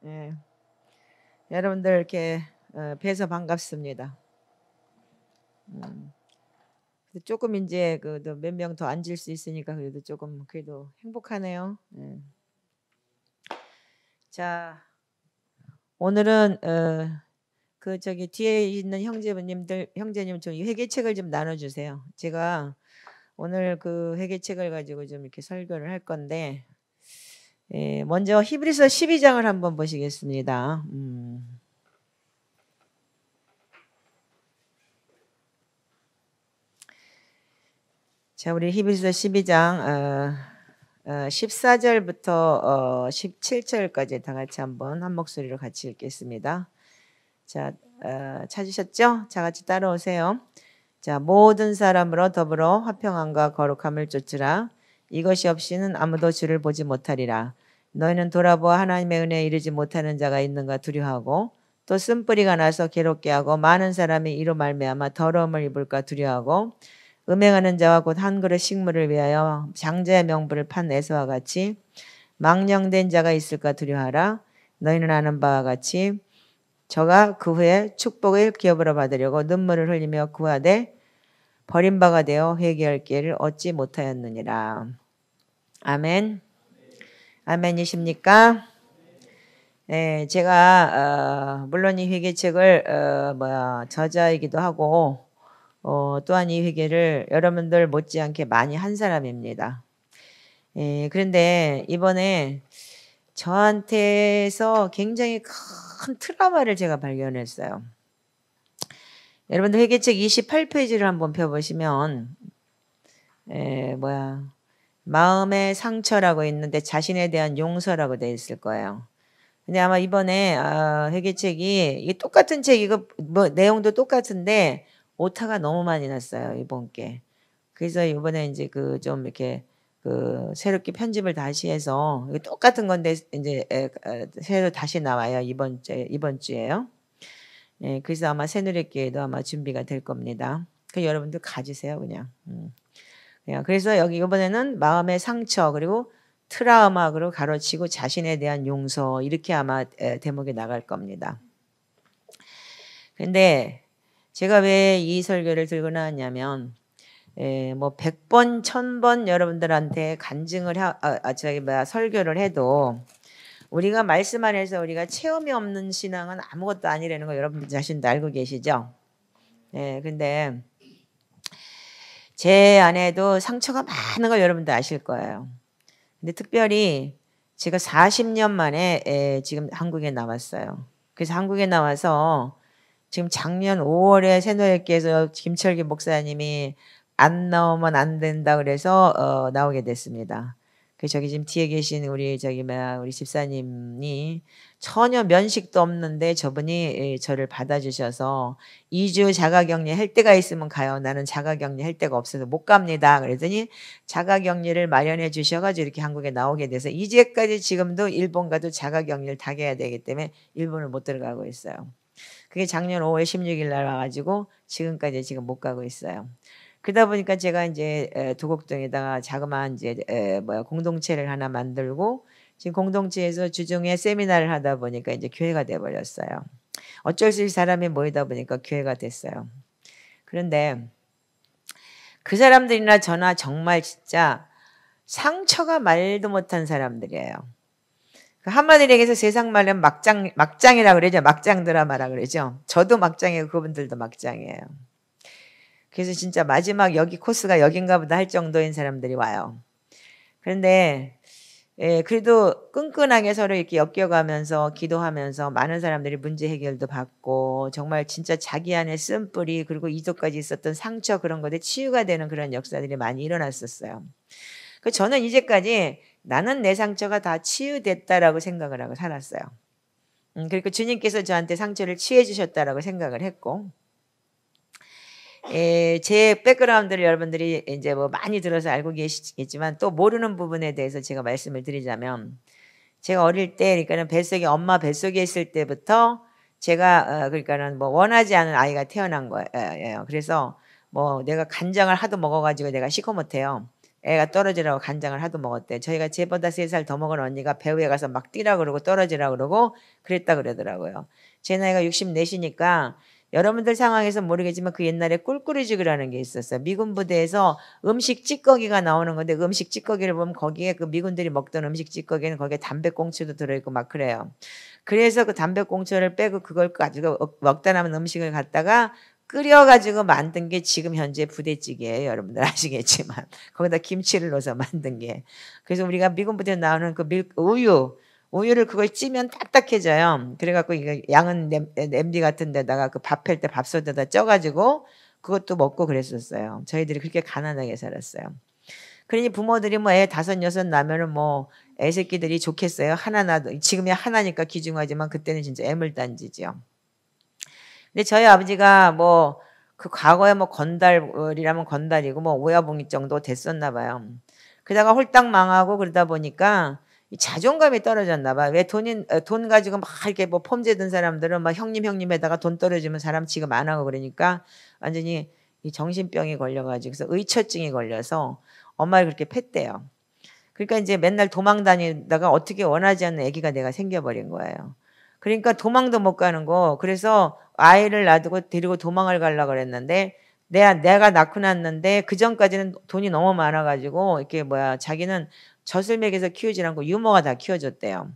예. 여러분들 이렇게 뵈서 반갑습니다. 조금 이제 몇 명 더 앉을 수 있으니까 그래도 조금 그래도 행복하네요. 예. 자, 오늘은 저기 뒤에 있는 형제님 좀 회개책을 좀 나눠주세요. 제가 오늘 그 회개책을 가지고 좀 이렇게 설교를 할 건데, 먼저 히브리서 12장을 한번 보시겠습니다. 자, 우리 히브리서 12장 14절부터 17절까지 다 같이 한번 한 목소리로 같이 읽겠습니다. 자, 찾으셨죠? 자, 같이 따라오세요. 자, 모든 사람으로 더불어 화평함과 거룩함을 쫓으라. 이것이 없이는 아무도 주를 보지 못하리라. 너희는 돌아보아 하나님의 은혜에 이르지 못하는 자가 있는가 두려워하고 또 쓴뿌리가 나서 괴롭게 하고 많은 사람이 이로 말미암아 더러움을 입을까 두려워하고 음행하는 자와 곧 한 그릇 식물을 위하여 장자의 명분을 판 에서와 같이 망령된 자가 있을까 두려워하라. 너희는 아는 바와 같이 저가 그 후에 축복을 기업으로 받으려고 눈물을 흘리며 구하되 버림바가 되어 회개할 기회를 얻지 못하였느니라. 아멘. 아멘이십니까? 네, 제가 물론 이 회개책을 저자이기도 하고 또한 이 회개를 여러분들 못지않게 많이 한 사람입니다. 그런데 이번에 저한테서 굉장히 큰 트라우마를 제가 발견했어요. 여러분들 회개책 28페이지를 한번 펴보시면 마음의 상처라고 있는데 자신에 대한 용서라고 되어 있을 거예요. 근데 아마 이번에 회개책이 이 똑같은 책 이거 뭐 내용도 똑같은데 오타가 너무 많이 났어요 이번 게. 그래서 이번에 이제 좀 이렇게 새롭게 편집을 다시 해서 똑같은 건데 이제 새로 다시 나와요 이번 주에요. 그래서 아마 새누리교회도 아마 준비가 될 겁니다. 그 여러분들 가지세요 그냥. 그래서 여기 이번에는 마음의 상처 그리고 트라우마로 가로치고 자신에 대한 용서 이렇게 아마 대목이 나갈 겁니다. 근데 제가 왜 이 설교를 들고 나왔냐면 뭐 100번 1000번 여러분들한테 간증을 설교를 해도 우리가 말씀 안에서 우리가 체험이 없는 신앙은 아무것도 아니라는 거 여러분들 자신도 알고 계시죠? 근데 제 안에도 상처가 많은 걸 여러분들 아실 거예요. 근데 특별히 제가 40년 만에 지금 한국에 나왔어요. 그래서 한국에 나와서 지금 작년 5월에 새누리교회에서 김철기 목사님이 안 나오면 안 된다 그래서 나오게 됐습니다. 그래서 저기 지금 뒤에 계신 우리 집사님이 전혀 면식도 없는데 저분이 저를 받아주셔서 2주 자가격리 할 때가 있으면 가요. 나는 자가격리 할 데가 없어서 못 갑니다. 그랬더니 자가격리를 마련해 주셔가지고 이렇게 한국에 나오게 돼서 이제까지 지금도 일본 가도 자가격리를 다 해야 되기 때문에 일본을 못 들어가고 있어요. 그게 작년 5월 16일 날 와가지고 지금까지 지금 못 가고 있어요. 그러다 보니까 제가 이제 도곡동에다가 자그마한 이제 공동체를 하나 만들고 지금 공동체에서 주중에 세미나를 하다 보니까 이제 교회가 돼 버렸어요. 어쩔 수 없이 사람이 모이다 보니까 교회가 됐어요. 그런데 그 사람들이나 저나 정말 진짜 상처가 말도 못한 사람들이에요. 한마디로 얘기해서 세상 말은 막장이라고 그러죠. 막장 드라마라 그러죠. 저도 막장이고 그분들도 막장이에요. 그래서 진짜 마지막 여기 코스가 여긴가 보다 할 정도인 사람들이 와요. 그런데 그래도 끈끈하게 서로 이렇게 엮여가면서 기도하면서 많은 사람들이 문제 해결도 받고 정말 진짜 자기 안에 쓴뿌리 그리고 이전까지 있었던 상처 그런 것에 치유가 되는 그런 역사들이 많이 일어났었어요. 저는 이제까지 나는 내 상처가 다 치유됐다라고 생각을 하고 살았어요. 그리고 주님께서 저한테 상처를 치유해 주셨다라고 생각을 했고 제 백그라운드를 여러분들이 이제 뭐 많이 들어서 알고 계시겠지만 또 모르는 부분에 대해서 제가 말씀을 드리자면 제가 어릴 때 그러니까는 엄마 뱃속에 있을 때부터 제가 그러니까는 뭐 원하지 않은 아이가 태어난 거예요. 그래서 뭐 내가 간장을 하도 먹어가지고 내가 시커멓대요. 애가 떨어지라고 간장을 하도 먹었대. 저희가 쟤보다 3살 더 먹은 언니가 배후에 가서 막 뛰라 그러고 떨어지라 그러고 그랬다 그러더라고요. 제 나이가 64시니까 여러분들 상황에서 모르겠지만 그 옛날에 꿀꿀이죽이라는 게 있었어요. 미군 부대에서 음식 찌꺼기가 나오는 건데 그 음식 찌꺼기를 보면 거기에 그 미군들이 먹던 음식 찌꺼기는 거기에 담배꽁초도 들어있고 막 그래요. 그래서 그 담배꽁초를 빼고 그걸 가지고 먹다 남은 음식을 갖다가 끓여가지고 만든 게 지금 현재 부대찌개예요. 여러분들 아시겠지만 거기다 김치를 넣어서 만든 게. 그래서 우리가 미군 부대에 나오는 그 우유를 그걸 찌면 딱딱해져요. 그래갖고 이거 양은 냄비 같은 데다가 그 밥 할 때 밥솥에다 쪄가지고 그것도 먹고 그랬었어요. 저희들이 그렇게 가난하게 살았어요. 그러니 부모들이 뭐 애 5, 6 나면은 뭐 애 새끼들이 좋겠어요. 하나 나도 지금이야 하나니까 귀중하지만 그때는 진짜 애물단지죠. 근데 저희 아버지가 뭐 그 과거에 뭐 건달이라면 건달이고 뭐 오야봉이 정도 됐었나 봐요. 그러다가 홀딱 망하고 그러다 보니까 이 자존감이 떨어졌나 봐. 왜 돈 가지고 막 이렇게 뭐 폼제 든 사람들은 막 형님에다가 돈 떨어지면 사람 취급 안 하고 그러니까 완전히 이 정신병이 걸려가지고 그래서 의처증이 걸려서 엄마를 그렇게 팼대요. 그러니까 이제 맨날 도망 다니다가 어떻게 원하지 않는 아기가 내가 생겨버린 거예요. 그러니까 도망도 못 가는 거. 그래서 아이를 놔두고 데리고 도망을 가려고 그랬는데 내가 낳고 났는데 그 전까지는 돈이 너무 많아가지고 이렇게 자기는 젖을 먹여서 키우지 않고 유모가 다 키워줬대요.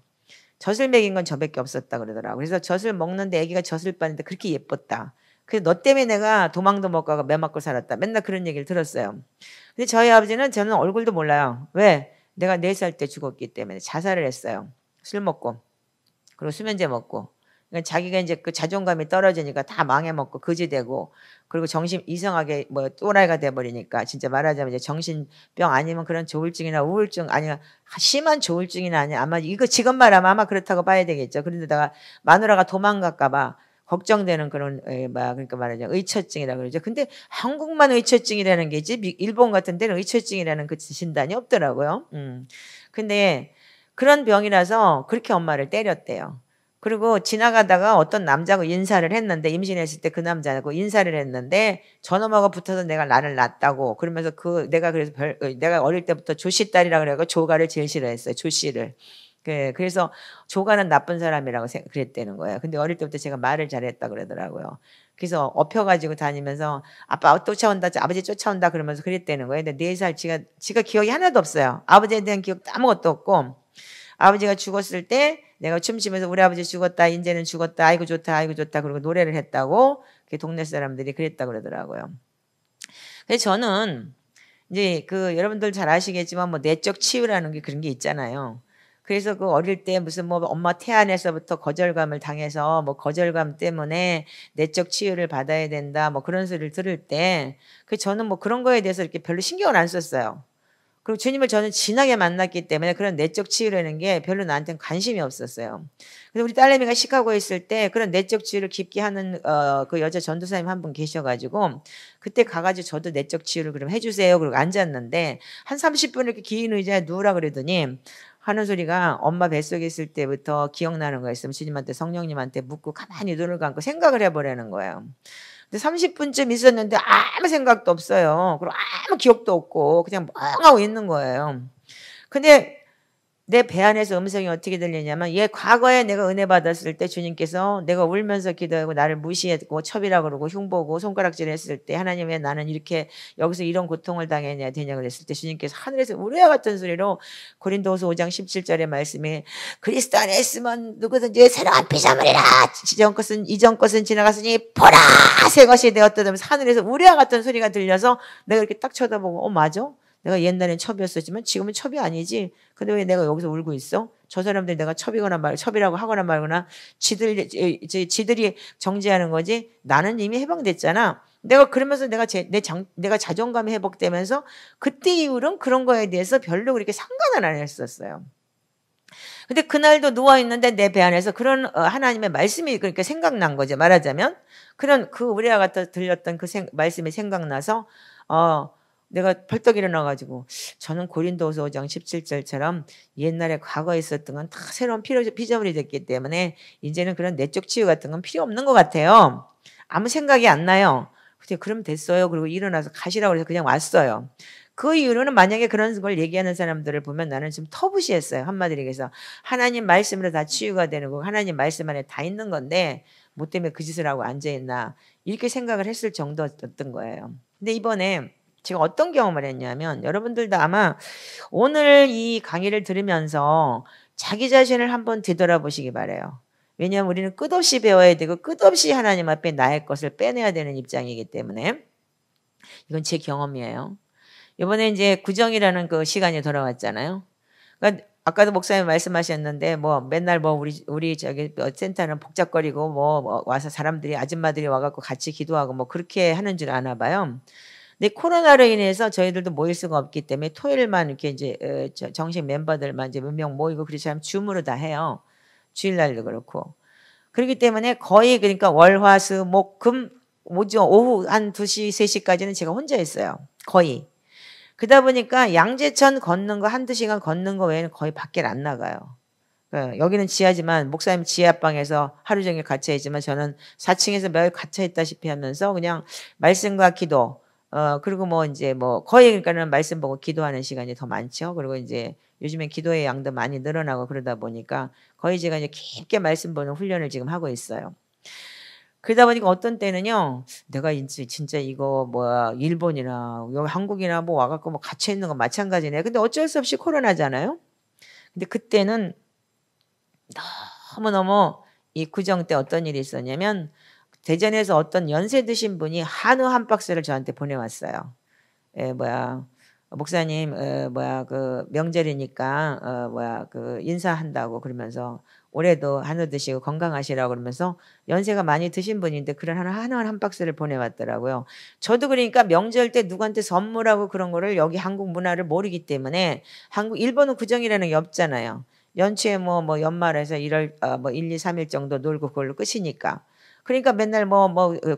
젖을 먹인 건 저밖에 없었다 그러더라고. 그래서 젖을 먹는데 아기가 젖을 빠는데 그렇게 예뻤다. 그래서 너 때문에 내가 도망도 못 가고 매 맞고 살았다. 맨날 그런 얘기를 들었어요. 근데 저희 아버지는 저는 얼굴도 몰라요. 왜? 내가 4살 때 죽었기 때문에 자살을 했어요. 술 먹고. 그리고 수면제 먹고. 그러니까 자기가 이제 그 자존감이 떨어지니까 다 망해먹고 거지되고 그리고 정신 이상하게 뭐 또라이가 돼버리니까 진짜 말하자면 이제 정신병 아니면 그런 조울증이나 우울증 아니면 심한 조울증이나 아니면 아마 이거 지금 말하면 아마 그렇다고 봐야 되겠죠. 그런데다가 마누라가 도망갈까봐 걱정되는 그런 그러니까 말하자면 의처증이라 그러죠. 근데 한국만 의처증이라는 게지 일본 같은 데는 의처증이라는 그 진단이 없더라고요. 근데 그런 병이라서 그렇게 엄마를 때렸대요. 그리고 지나가다가 어떤 남자하고 인사를 했는데 임신했을 때 그 남자하고 인사를 했는데 저놈하고 붙어서 나를 낳았다고 그러면서 내가 그래서 내가 어릴 때부터 조씨 딸이라 그래서 조가를 제일 싫어했어요. 조씨를. 그래서 조가는 나쁜 사람이라고 그랬다는 거예요. 근데 어릴 때부터 제가 말을 잘했다 그러더라고요. 그래서 엎혀가지고 다니면서 아빠 쫓아온다, 아버지 쫓아온다 그러면서 그랬다는 거예요. 근데 4살 지가 기억이 하나도 없어요. 아버지에 대한 기억도 아무것도 없고 아버지가 죽었을 때 내가 춤추면서 우리 아버지 죽었다, 이제는 죽었다, 아이고 좋다 그러고 노래를 했다고 동네 사람들이 그랬다 그러더라고요. 근데 저는 이제 여러분들 잘 아시겠지만 뭐 내적 치유라는 게 그런 게 있잖아요. 그래서 그 어릴 때 무슨 뭐 엄마 태안에서부터 거절감을 당해서 뭐 거절감 때문에 내적 치유를 받아야 된다 뭐 그런 소리를 들을 때 저는 뭐 그런 거에 대해서 이렇게 별로 신경을 안 썼어요. 그리고 주님을 저는 진하게 만났기 때문에 그런 내적 치유라는 게 별로 나한테는 관심이 없었어요. 근데 우리 딸내미가 시카고에 있을 때 그런 내적 치유를 깊게 하는 그 여자 전도사님 한 분 계셔가지고 그때 가가지고 저도 내적 치유를 그럼 해주세요. 그리고 앉았는데 한 30분 이렇게 긴 의자에 누우라 그러더니 하는 소리가 엄마 뱃속에 있을 때부터 기억나는 거 있으면 주님한테 성령님한테 묻고 가만히 눈을 감고 생각을 해보라는 거예요. 근데 30분쯤 있었는데 아무 생각도 없어요. 그리고 아무 기억도 없고 그냥 멍하고 있는 거예요. 근데 내 배 안에서 음성이 어떻게 들리냐면 과거에 내가 은혜 받았을 때 주님께서 내가 울면서 기도하고 나를 무시했고 첩이라 그러고 흉보고 손가락질 했을 때 하나님 왜 나는 이렇게 여기서 이런 고통을 당했냐 되냐 그랬을 때 주님께서 하늘에서 우레와 같은 소리로 고린도후서 5장 17절의 말씀에 그리스도 안에 있으면 누구든지 새로운 피조물이라 이전 것은 지나갔으니 보라 새 것이 되었다 하면서 하늘에서 우레와 같은 소리가 들려서 내가 이렇게 딱 쳐다보고 맞아? 내가 옛날엔 첩이었었지만 지금은 첩이 아니지. 근데 왜 내가 여기서 울고 있어? 저 사람들이 내가 첩이라고 하거나 말거나 지들이 정죄하는 거지. 나는 이미 해방됐잖아. 내가 그러면서 내가 자존감이 회복되면서 그때 이후로는 그런 거에 대해서 별로 그렇게 상관을 안 했었어요. 근데 그날도 누워있는데 내 배 안에서 그런 하나님의 말씀이 그러니까 생각난 거죠. 말하자면. 그런 우리와 같아 들렸던 그 말씀이 생각나서 내가 벌떡 일어나가지고 저는 고린도후서 5장 17절처럼 옛날에 과거에 있었던 건 다 새로운 피조물이 됐기 때문에 이제는 그런 내적 치유 같은 건 필요 없는 것 같아요. 아무 생각이 안 나요. 근데 그럼 됐어요. 그리고 일어나서 가시라고 해서 그냥 왔어요. 그 이후로는 만약에 그런 걸 얘기하는 사람들을 보면 나는 좀 터부시했어요. 한마디로 얘기해서 하나님 말씀으로 다 치유가 되는 거고 하나님 말씀 안에 다 있는 건데 뭐 때문에 그 짓을 하고 앉아있나 이렇게 생각을 했을 정도였던 거예요. 근데 이번에 제가 어떤 경험을 했냐면 여러분들도 아마 오늘 이 강의를 들으면서 자기 자신을 한번 되돌아보시기 바라요. 왜냐하면 우리는 끝없이 배워야 되고 끝없이 하나님 앞에 나의 것을 빼내야 되는 입장이기 때문에 이건 제 경험이에요. 이번에 이제 구정이라는 그 시간이 돌아왔잖아요. 그러니까 아까도 목사님 말씀하셨는데 뭐 맨날 뭐 우리 저기 센터는 복잡거리고 뭐 와서 사람들이 아줌마들이 와갖고 같이 기도하고 뭐 그렇게 하는 줄 아나 봐요. 근데 코로나로 인해서 저희들도 모일 수가 없기 때문에 토요일만 이렇게 이제 정식 멤버들만 이제 몇 명 모이고 그렇지 않으면 줌으로 다 해요. 주일날도 그렇고. 그렇기 때문에 거의 그러니까 월, 화, 수, 목, 금, 오죠. 오후 한 2시, 3시까지는 제가 혼자 했어요. 거의. 그러다 보니까 양재천 걷는 거 한두 시간 걷는 거 외에는 거의 밖에 안 나가요. 여기는 지하지만 목사님 지하방에서 하루 종일 갇혀 있지만 저는 4층에서 매일 갇혀 있다시피 하면서 그냥 말씀과 기도 그리고 뭐 이제 뭐 거의 그러니까는 말씀 보고 기도하는 시간이 더 많죠. 그리고 이제 요즘엔 기도의 양도 많이 늘어나고 그러다 보니까 거의 제가 이제 깊게 말씀 보는 훈련을 지금 하고 있어요. 그러다 보니까 어떤 때는요, 내가 진짜 이거 뭐야, 일본이나 여기 한국이나 뭐 와갖고 뭐 갇혀 있는 거 마찬가지네. 근데 어쩔 수 없이 코로나잖아요. 근데 그때는 너무너무 이 구정 때 어떤 일이 있었냐면 대전에서 어떤 연세 드신 분이 한우 한 박스를 저한테 보내왔어요. 목사님, 그 명절이니까 그 인사한다고 그러면서 올해도 한우 드시고 건강하시라고 그러면서 연세가 많이 드신 분인데 그런 한우 한 박스를 보내왔더라고요. 저도 그러니까 명절 때 누구한테 선물하고 그런 거를 여기 한국 문화를 모르기 때문에 일본은 구정이라는 게 없잖아요. 연초에 뭐 연말에서 1월 뭐 1, 2, 3일 정도 놀고 그걸로 끝이니까. 그러니까 맨날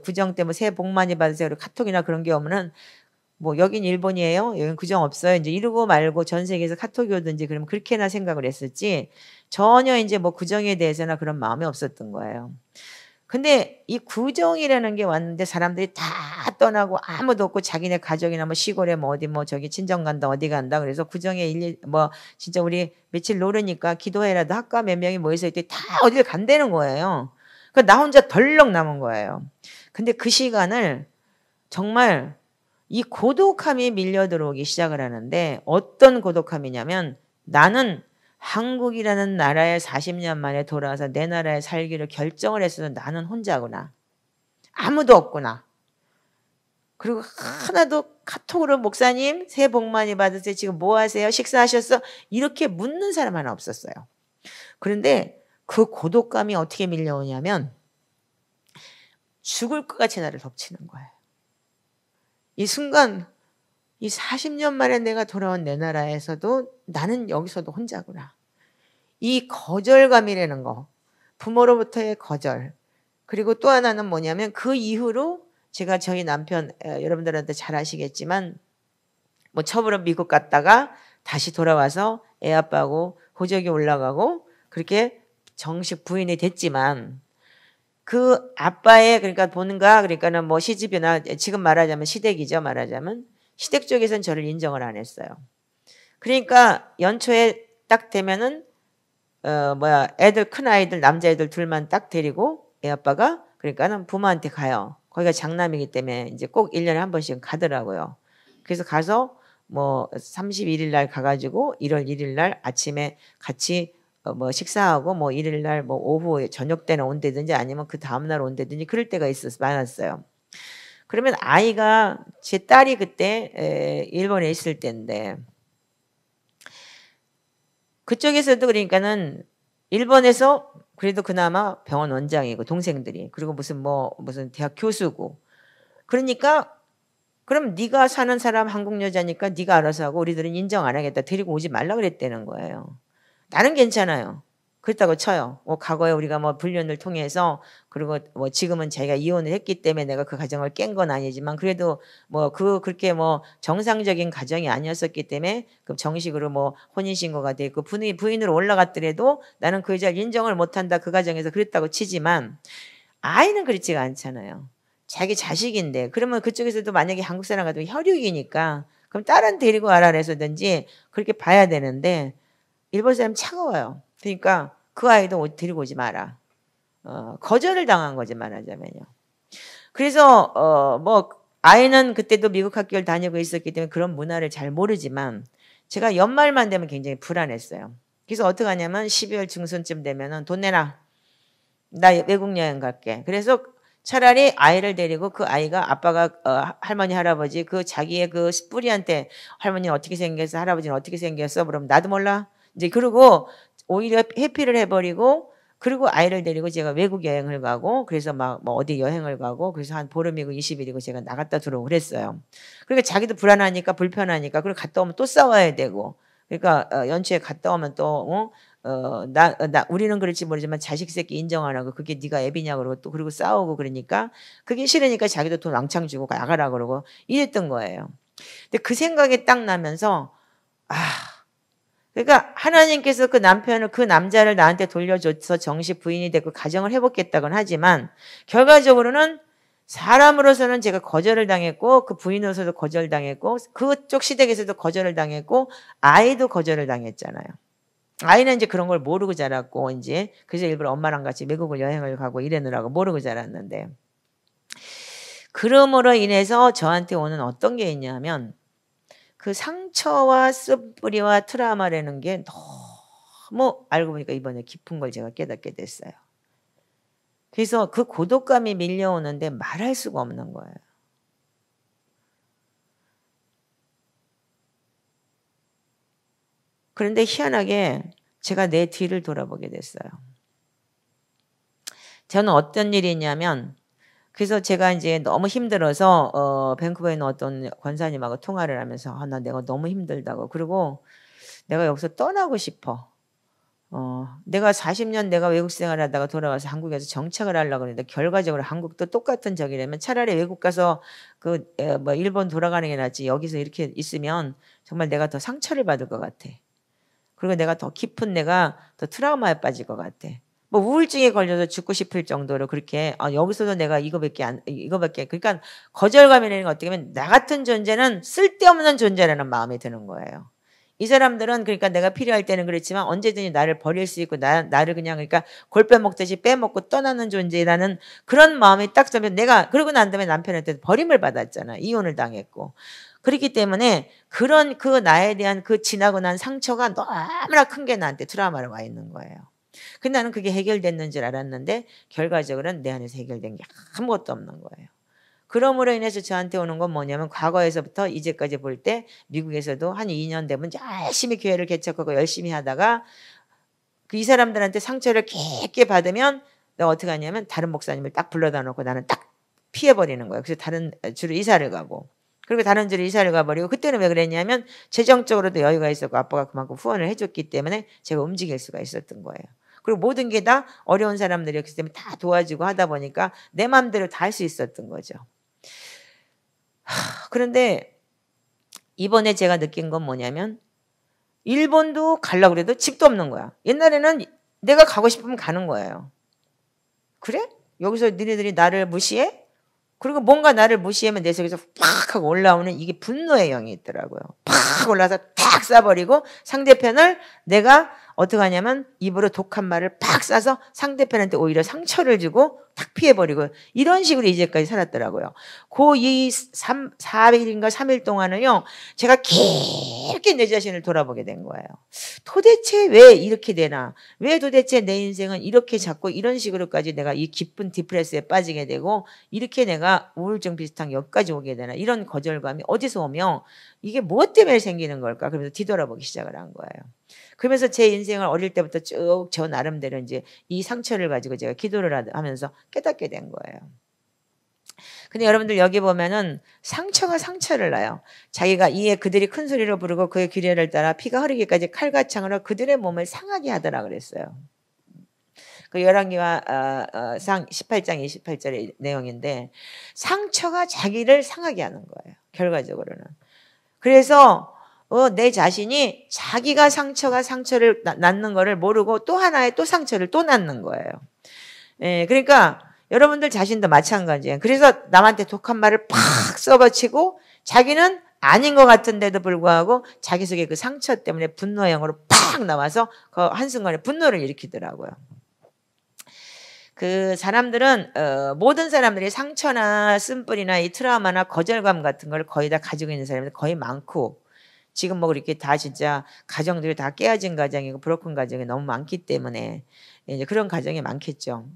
구정 때 뭐 새해 복 많이 받으세요. 카톡이나 그런 게 오면은 뭐 여긴 일본이에요? 여긴 구정 없어요? 이제 이러고 말고 전 세계에서 카톡이 오든지 그러면 그렇게나 생각을 했었지 전혀 이제 뭐 구정에 대해서나 그런 마음이 없었던 거예요. 근데 이 구정이라는 게 왔는데 사람들이 다 떠나고 아무도 없고 자기네 가족이나 뭐 시골에 뭐 어디 뭐 저기 친정 간다 어디 간다 그래서 구정에 뭐 진짜 우리 며칠 노르니까 기도회라도 할까 몇 명이 모여서 이때 다 어딜 간다는 거예요. 그러니까 나 혼자 덜렁 남은 거예요. 근데 그 시간을 정말 이 고독함이 밀려 들어오기 시작을 하는데 어떤 고독함이냐면 나는 한국이라는 나라에 40년 만에 돌아와서 내 나라에 살기를 결정을 했어도 나는 혼자구나. 아무도 없구나. 그리고 하나도 카톡으로 목사님 새해 복 많이 받으세요. 지금 뭐 하세요? 식사하셨어? 이렇게 묻는 사람 하나 없었어요. 그런데 그 고독감이 어떻게 밀려오냐면 죽을 것 같이 나를 덮치는 거예요. 이 순간 이 40년 만에 내가 돌아온 내 나라에서도 나는 여기서도 혼자구나. 이 거절감이라는 거. 부모로부터의 거절. 그리고 또 하나는 뭐냐면 그 이후로 제가 저희 남편 여러분들한테 잘 아시겠지만 뭐 처음으로 미국 갔다가 다시 돌아와서 애 아빠하고 호적이 올라가고 그렇게 정식 부인이 됐지만 그 아빠의 그러니까 그러니까는 뭐 시집이나 지금 말하자면 시댁이죠. 말하자면 시댁 쪽에서는 저를 인정을 안 했어요. 그러니까 연초에 딱 되면은 애들 큰 아이들 남자애들 둘만 딱 데리고 애 아빠가 그러니까는 부모한테 가요. 거기가 장남이기 때문에 이제 꼭 1년에 한 번씩 가더라고요. 그래서 가서 뭐 31일 날 가가지고 1월 1일 날 아침에 같이 뭐 식사하고 뭐 1일 날 뭐 오후 저녁 때는 온다든지 아니면 그 다음날 온다든지 그럴 때가 많았어요. 그러면 아이가 제 딸이 그때 일본에 있을 때인데 그쪽에서도 그러니까는 일본에서 그래도 그나마 병원 원장이고 동생들이 그리고 무슨 대학 교수고 그러니까 그럼 네가 사는 사람 한국 여자니까 네가 알아서 하고 우리들은 인정 안 하겠다. 데리고 오지 말라 그랬다는 거예요. 나는 괜찮아요. 그렇다고 쳐요. 과거에 우리가 뭐 불륜을 통해서 그리고 뭐 지금은 자기가 이혼을 했기 때문에 내가 그 가정을 깬 건 아니지만 그래도 뭐 그렇게 뭐 정상적인 가정이 아니었었기 때문에 그 정식으로 뭐 혼인신고가 돼 있고 부인으로 올라갔더라도 나는 그 여자를 인정을 못한다 그 가정에서 그랬다고 치지만 아이는 그렇지가 않잖아요. 자기 자식인데 그러면 그쪽에서도 만약에 한국 사람 같으면 혈육이니까 그럼 딸은 데리고 와라 그래서든지 그렇게 봐야 되는데 일본 사람 차가워요. 그러니까 그 아이도 데리고 오지 마라. 거절을 당한 거지 말하자면요. 그래서 뭐 아이는 그때도 미국 학교를 다니고 있었기 때문에 그런 문화를 잘 모르지만 제가 연말만 되면 굉장히 불안했어요. 그래서 어떻게 하냐면 12월 중순쯤 되면은 돈 내놔. 나 외국 여행 갈게. 그래서 차라리 아이를 데리고 그 아이가 아빠가 할머니 할아버지 그 자기의 그 뿌리한테 할머니는 어떻게 생겼어 할아버지는 어떻게 생겼어 그럼 나도 몰라 이제 그러고 오히려 회피를 해버리고 그리고 아이를 데리고 제가 외국 여행을 가고 그래서 막 뭐 어디 여행을 가고 그래서 한 보름이고 20일이고 제가 나갔다 들어오고 그랬어요. 그러니까 자기도 불안하니까 불편하니까 그리고 갔다 오면 또 싸워야 되고 그러니까 연초에 갔다 오면 또 우리는 그럴지 모르지만 자식 새끼 인정 안 하고 그게 네가 애비냐 그러고 또 그리고 싸우고 그러니까 그게 싫으니까 자기도 돈 왕창 주고 나가라 그러고 이랬던 거예요. 근데 그 생각이 딱 나면서 그러니까 하나님께서 그 남편을 그 남자를 나한테 돌려줘서 정식 부인이 되고 가정을 회복했다곤 하지만 결과적으로는 사람으로서는 제가 거절을 당했고 그 부인으로서도 거절당했고 그쪽 시댁에서도 거절을 당했고 아이도 거절을 당했잖아요. 아이는 이제 그런 걸 모르고 자랐고 이제 그래서 일부러 엄마랑 같이 외국을 여행을 가고 이러느라고 모르고 자랐는데 그러므로 인해서 저한테 오는 어떤 게 있냐면 그 상처와 쓴뿌리와 트라우마라는 게 너무 알고 보니까 이번에 깊은 걸 제가 깨닫게 됐어요. 그래서 그 고독감이 밀려오는데 말할 수가 없는 거예요. 그런데 희한하게 제가 내 뒤를 돌아보게 됐어요. 저는 어떤 일이 있냐면 그래서 제가 이제 너무 힘들어서 밴쿠버에 있는 어떤 권사님하고 통화를 하면서 나 내가 너무 힘들다고 그리고 내가 여기서 떠나고 싶어. 내가 40년 내가 외국 생활하다가 돌아와서 한국에서 정착을 하려고 그러는데 결과적으로 한국도 똑같은 적이라면 차라리 외국 가서 뭐 일본 돌아가는 게 낫지 여기서 이렇게 있으면 정말 내가 더 상처를 받을 것 같아. 그리고 내가 더 깊은 내가 더 트라우마에 빠질 것 같아. 뭐 우울증에 걸려서 죽고 싶을 정도로 그렇게 여기서도 내가 이거밖에 그러니까 거절감이라는 게 어떻게 보면 나 같은 존재는 쓸데없는 존재라는 마음이 드는 거예요. 이 사람들은 그러니까 내가 필요할 때는 그렇지만 언제든지 나를 버릴 수 있고 나를 그냥 그러니까 골 빼먹듯이 빼먹고 떠나는 존재라는 그런 마음이 딱 들면 내가 그러고 난 다음에 남편한테 버림을 받았잖아. 이혼을 당했고. 그렇기 때문에 그런 그 나에 대한 그 지나고 난 상처가 너무나 큰 게 나한테 트라우마로 와 있는 거예요. 근데 나는 그게 해결됐는 줄 알았는데 결과적으로는 내 안에서 해결된 게 아무것도 없는 거예요. 그러므로 인해서 저한테 오는 건 뭐냐면 과거에서부터 이제까지 볼 때 미국에서도 한 2년 되면 열심히 교회를 개척하고 열심히 하다가 이 사람들한테 상처를 깊게 받으면 내가 어떻게 하냐면 다른 목사님을 딱 불러다 놓고 나는 딱 피해버리는 거예요. 그래서 다른 주로 이사를 가고 그리고 다른 주로 이사를 가버리고 그때는 왜 그랬냐면 재정적으로도 여유가 있었고 아빠가 그만큼 후원을 해줬기 때문에 제가 움직일 수가 있었던 거예요. 그리고 모든 게 다 어려운 사람들이었기 때문에 다 도와주고 하다 보니까 내 마음대로 다 할 수 있었던 거죠. 그런데 이번에 제가 느낀 건 뭐냐면 일본도 가려고 그래도 집도 없는 거야. 옛날에는 내가 가고 싶으면 가는 거예요. 그래? 여기서 니네들이 나를 무시해? 그리고 뭔가 나를 무시하면 내 속에서 팍 하고 올라오는 이게 분노의 영이 있더라고요. 팍 올라서 탁 쏴버리고 상대편을 내가 어떻게 하냐면 입으로 독한 말을 팍 쏴서 상대편한테 오히려 상처를 주고 탁 피해버리고 이런 식으로 이제까지 살았더라고요. 이 4일인가 3일 동안은요. 제가 깊게 내 자신을 돌아보게 된 거예요. 도대체 왜 이렇게 되나? 왜 도대체 내 인생은 이렇게 자꾸 이런 식으로까지 내가 이 깊은 디프레스에 빠지게 되고 이렇게 내가 우울증 비슷한 여기까지 오게 되나? 이런 거절감이 어디서 오며 이게 무엇 때문에 생기는 걸까? 그러면서 뒤돌아보기 시작을 한 거예요. 그러면서 제 인생을 어릴 때부터 쭉 저 나름대로 이제 이 상처를 가지고 제가 기도를 하면서 깨닫게 된 거예요. 근데 여러분들 여기 보면은 상처가 상처를 놔요. 자기가 이에 그들이 큰 소리로 부르고 그의 규례를 따라 피가 흐르기까지 칼과 창으로 그들의 몸을 상하게 하더라 그랬어요. 그 열왕기와 상 18장 28절의 내용인데 상처가 자기를 상하게 하는 거예요. 결과적으로는. 그래서 내 자신이 자기가 상처를 낳는 거를 모르고 또 하나의 또 상처를 또 낳는 거예요. 예, 그러니까 여러분들 자신도 마찬가지예요. 그래서 남한테 독한 말을 팍 써버치고 자기는 아닌 것 같은데도 불구하고 자기 속에 그 상처 때문에 분노형으로 팍 나와서 그 한순간에 분노를 일으키더라고요. 그 사람들은 모든 사람들이 상처나 쓴뿌리나 이 트라우마나 거절감 같은 걸 거의 다 가지고 있는 사람이 거의 많고, 지금 뭐 그렇게 다 진짜 가정들이 다 깨어진 가정이고 브로큰 가정이 너무 많기 때문에 이제 그런 가정이 많겠죠.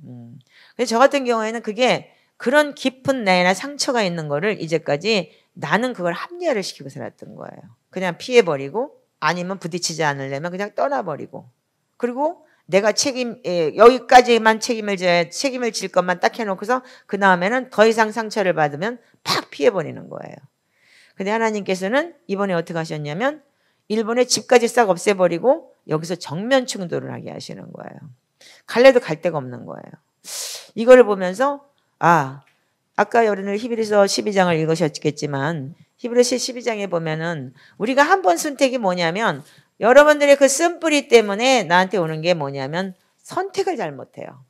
그래서 저 같은 경우에는 그게 그런 깊은 내나 상처가 있는 거를 이제까지 나는 그걸 합리화를 시키고 살았던 거예요. 그냥 피해버리고 아니면 부딪히지 않으려면 그냥 떠나버리고, 그리고 내가 여기까지만 책임을 질 것만 딱 해놓고서 그 다음에는 더 이상 상처를 받으면 팍 피해버리는 거예요. 근데 하나님께서는 이번에 어떻게 하셨냐면 일본의 집까지 싹 없애버리고 여기서 정면 충돌을 하게 하시는 거예요. 갈래도 갈 데가 없는 거예요. 이거를 보면서 아까 여러분들 히브리서 12장을 읽으셨겠지만 히브리서 12장에 보면은 우리가 한 번 선택이 뭐냐면, 여러분들의 그 쓴뿌리 때문에 나한테 오는 게 뭐냐면 선택을 잘못해요.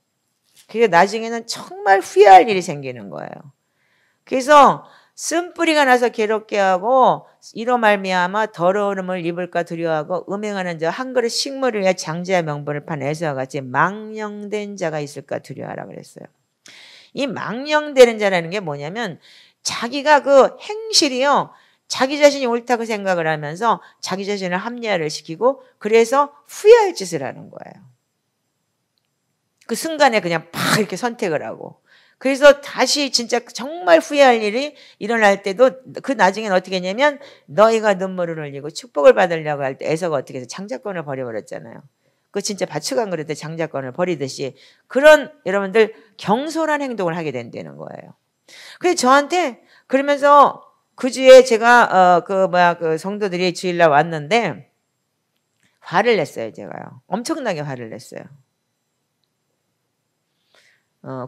그래서 나중에는 정말 후회할 일이 생기는 거예요. 그래서 쓴뿌리가 나서 괴롭게 하고 이로 말미암아 더러움을 입을까 두려워하고 음행하는 자 한 그릇 식물을 위해 장자의 명분을 판 에서와 같이 망령된 자가 있을까 두려워하라 그랬어요. 이 망령되는 자라는 게 뭐냐면 자기가 그 행실이요, 자기 자신이 옳다고 생각을 하면서 자기 자신을 합리화를 시키고 그래서 후회할 짓을 하는 거예요. 그 순간에 그냥 팍 이렇게 선택을 하고, 그래서 다시 진짜 정말 후회할 일이 일어날 때도 그 나중에는 어떻게 했냐면 너희가 눈물을 흘리고 축복을 받으려고 할 때 에서가 어떻게 해서 장자권을 버려버렸잖아요. 그 진짜 밭추간 그릇에 장자권을 버리듯이 그런 여러분들 경솔한 행동을 하게 된다는 거예요. 그래서 저한테 그러면서 그 주에 제가 그 성도들이 주일날 왔는데 화를 냈어요. 제가요. 엄청나게 화를 냈어요.